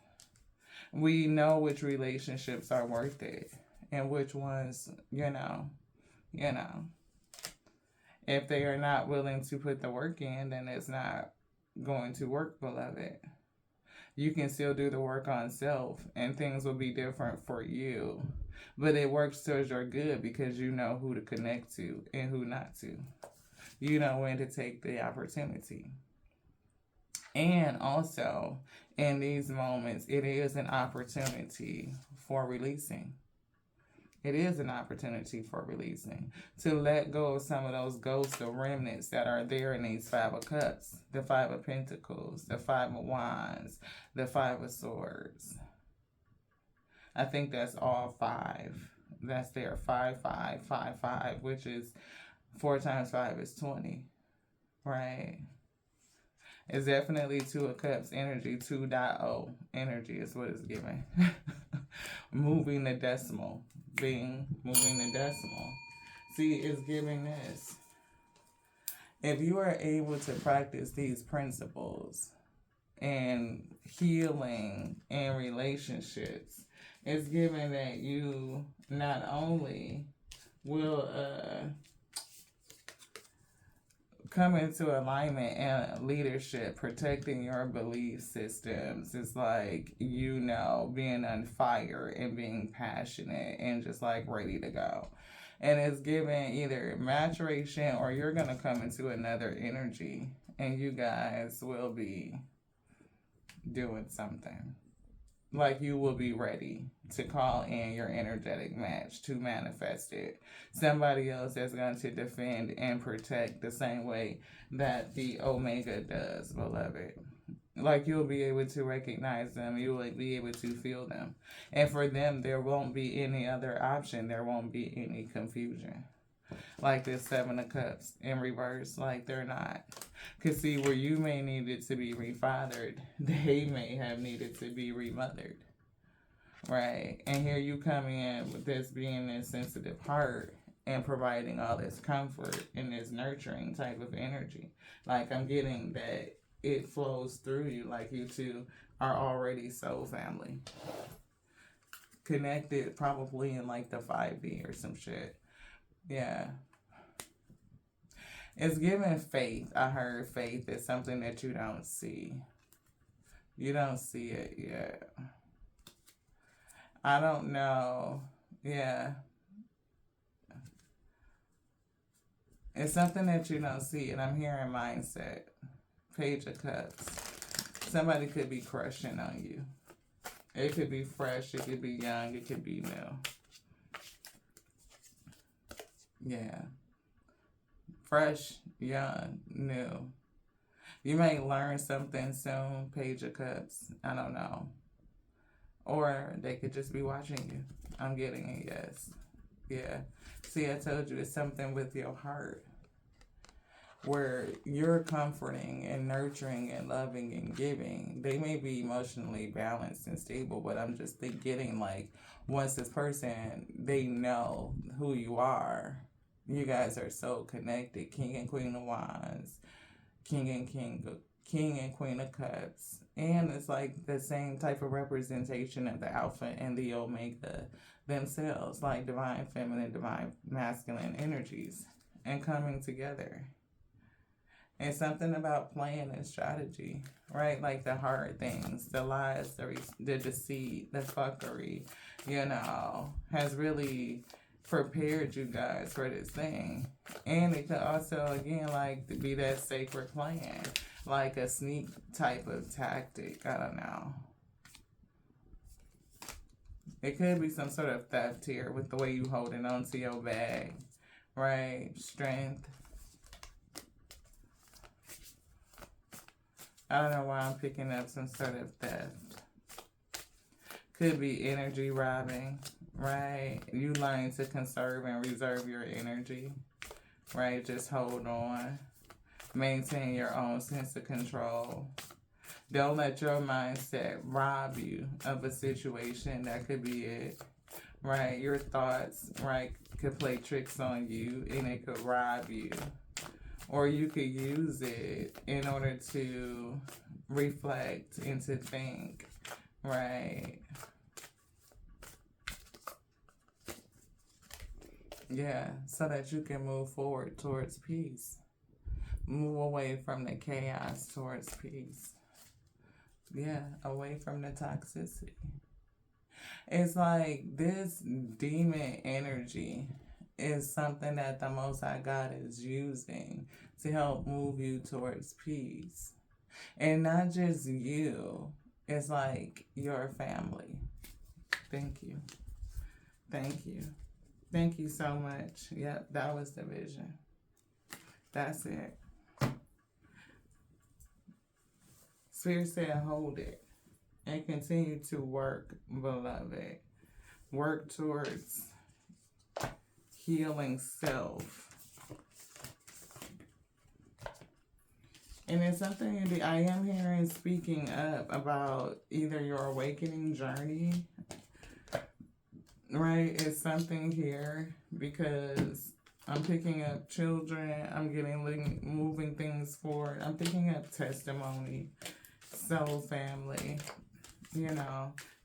We know which relationships are worth it and which ones, If they are not willing to put the work in, then it's not going to work, beloved. You can still do the work on self and things will be different for you. But it works towards your good because you know who to connect to and who not to. You know when to take the opportunity. And also, in these moments, it is an opportunity for releasing. It is an opportunity for releasing, to let go of some of those ghosts or remnants that are there in these Five of Cups, the Five of Pentacles, the Five of Wands, the Five of Swords. I think that's all five. That's there, 5, 5, 5, 5, which is 4 times 5 is 20, right? It's definitely Two of Cups energy, 2.0 energy is what it's giving. Moving the decimal. Moving the decimal. See, it's giving this. If you are able to practice these principles and healing and relationships, it's giving that you not only will come into alignment and leadership, protecting your belief systems. It's like, being on fire and being passionate and just like ready to go. And it's given either maturation or you're going to come into another energy and you guys will be doing something. Like you will be ready to call in your energetic match to manifest it. Somebody else that's going to defend and protect the same way that the Omega does, beloved. Like you'll be able to recognize them, you will be able to feel them. And for them, there won't be any other option. There won't be any confusion. Like this Seven of Cups in reverse, like they're not. Because see, where you may need it to be refathered, they may have needed to be remothered. Right? And here you come in with this being this sensitive heart and providing all this comfort and this nurturing type of energy. Like I'm getting that it flows through you, like you two are already soul family. Connected probably in like the 5D or some shit. Yeah. It's giving faith. I heard faith is something that you don't see. You don't see it yet. I don't know. Yeah. It's something that you don't see, and I'm hearing mindset. Page of Cups. Somebody could be crushing on you. It could be fresh, it could be young, it could be new. Yeah. Fresh, young, new. You may learn something soon, Page of Cups. I don't know. Or they could just be watching you. I'm getting a yes. Yeah. See, I told you it's something with your heart where you're comforting and nurturing and loving and giving. They may be emotionally balanced and stable, but I'm just getting like once this person, they know who you are. You guys are so connected. King and Queen of Wands, King and Queen of Cups. And it's like the same type of representation of the Alpha and the Omega themselves, like divine feminine, divine masculine energies and coming together. And something about playing and strategy, right? Like the hard things, the lies, the deceit, the fuckery, has really prepared you guys for this thing. And it could also, again, like be that sacred plan, like a sneak type of tactic. I don't know. It could be some sort of theft here with the way you holding on to your bag, right? Strength. I don't know why I'm picking up some sort of theft. Could be energy robbing, right? You learn to conserve and reserve your energy, right? Just hold on. Maintain your own sense of control. Don't let your mindset rob you of a situation. That could be it, right? Your thoughts, right, could play tricks on you and it could rob you. Or you could use it in order to reflect and to think, right? Yeah, so that you can move forward towards peace. Move away from the chaos towards peace. Yeah, away from the toxicity. It's like this demon energy is something that the Most High God is using to help move you towards peace. And not just you, it's like your family. Thank you. Thank you. Thank you so much. Yep, that was the vision. That's it. Spirit said, hold it and continue to work, beloved. Work towards healing self. And it's something I am hearing speaking up about either your awakening journey, right? It's something here because I'm picking up children. I'm getting moving things forward. I'm picking up testimony, soul family,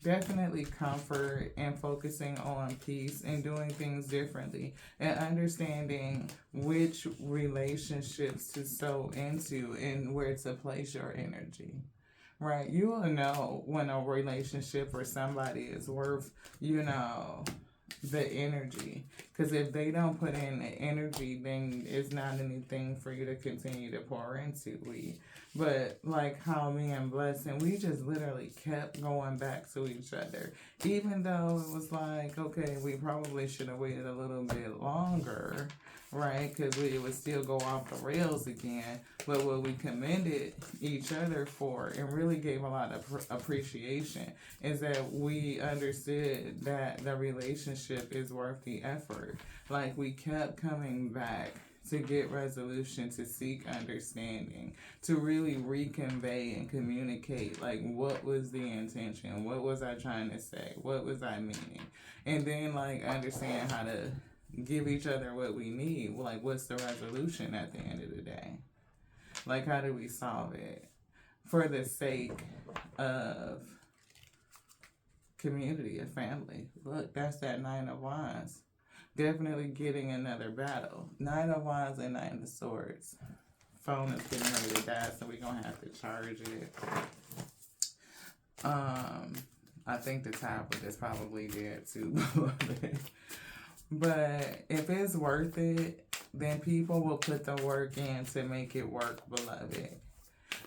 definitely comfort and focusing on peace and doing things differently and understanding which relationships to sow into and where to place your energy. Right, you will know when a relationship or somebody is worth, you know, the energy. Because if they don't put in the energy, then it's not anything for you to continue to pour into. But like how me and Blessing, we just literally kept going back to each other, even though it was like, okay, we probably should have waited a little bit longer, right? Because we would still go off the rails again. But what we commended each other for and really gave a lot of appreciation is that we understood that the relationship is worth the effort. Like we kept coming back to get resolution, to seek understanding, to really reconvey and communicate like what was the intention, what was I trying to say, what was I meaning, and then like understand how to give each other what we need. Like what's the resolution at the end of the day? Like how do we solve it for the sake of community and family? Look, that's that Nine of Wands. Definitely getting another battle. Nine of Wands and Nine of Swords. Phone is getting ready to die, so we're gonna have to charge it. I think the tablet is probably dead too. But if it's worth it, then people will put the work in to make it work, beloved.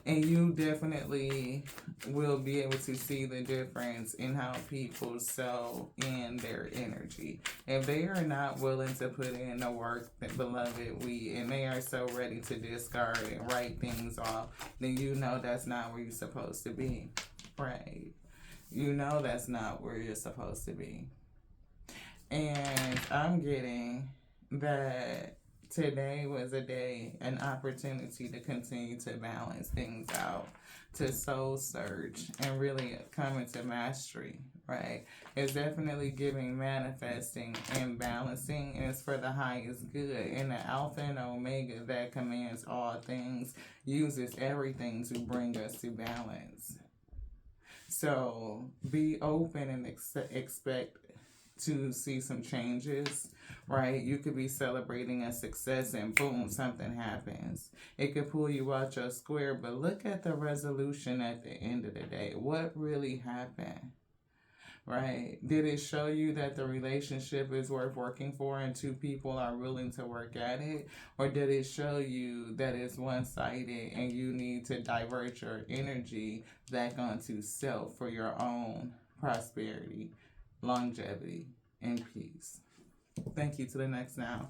And you definitely will be able to see the difference in how people sow in their energy. If they are not willing to put in the work, that beloved, and they are so ready to discard and write things off, then you know that's not where you're supposed to be. Right. You know that's not where you're supposed to be. And I'm getting that today was a day, an opportunity to continue to balance things out, to soul search, and really come into mastery, right? It's definitely giving manifesting and balancing, and it's for the highest good. And the Alpha and Omega that commands all things uses everything to bring us to balance. So be open and expect to see some changes, right? You could be celebrating a success and boom, something happens. It could pull you out your square, but look at the resolution at the end of the day. What really happened, right? Did it show you that the relationship is worth working for and two people are willing to work at it? Or did it show you that it's one-sided and you need to divert your energy back onto self for your own prosperity, longevity, and peace? Thank you. To the next now.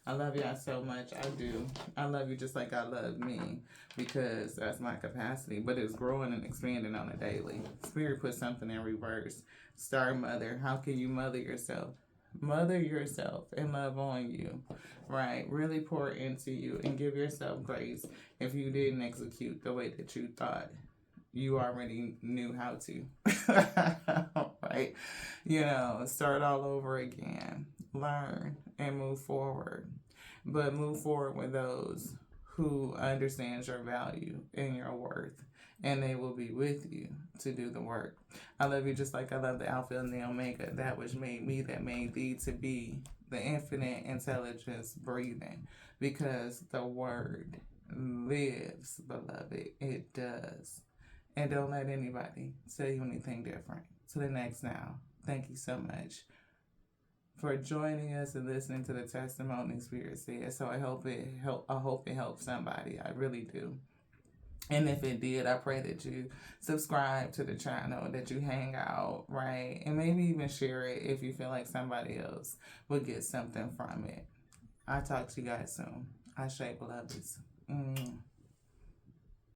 I love y'all so much. I do. I love you just like I love me, because that's my capacity, but it's growing and expanding on a daily. Spirit put something in reverse. Star Mother, how can you mother yourself? Mother yourself and love on you, right? Really pour into you and give yourself grace if you didn't execute the way that you thought you already knew how to. Right? You know, start all over again. Learn and move forward. But move forward with those who understand your value and your worth, and they will be with you to do the work. I love you just like I love the Alpha and the Omega, that which made me, that made thee to be the infinite intelligence breathing, because the word lives, beloved. It does. And don't let anybody tell you anything different. To the next now. Thank you so much for joining us and listening to the testimony Spirit said. So I hope it helped somebody. I really do. And if it did, I pray that you subscribe to the channel, that you hang out, right? And maybe even share it if you feel like somebody else will get something from it. I'll talk to you guys soon. Ashe, beloveds.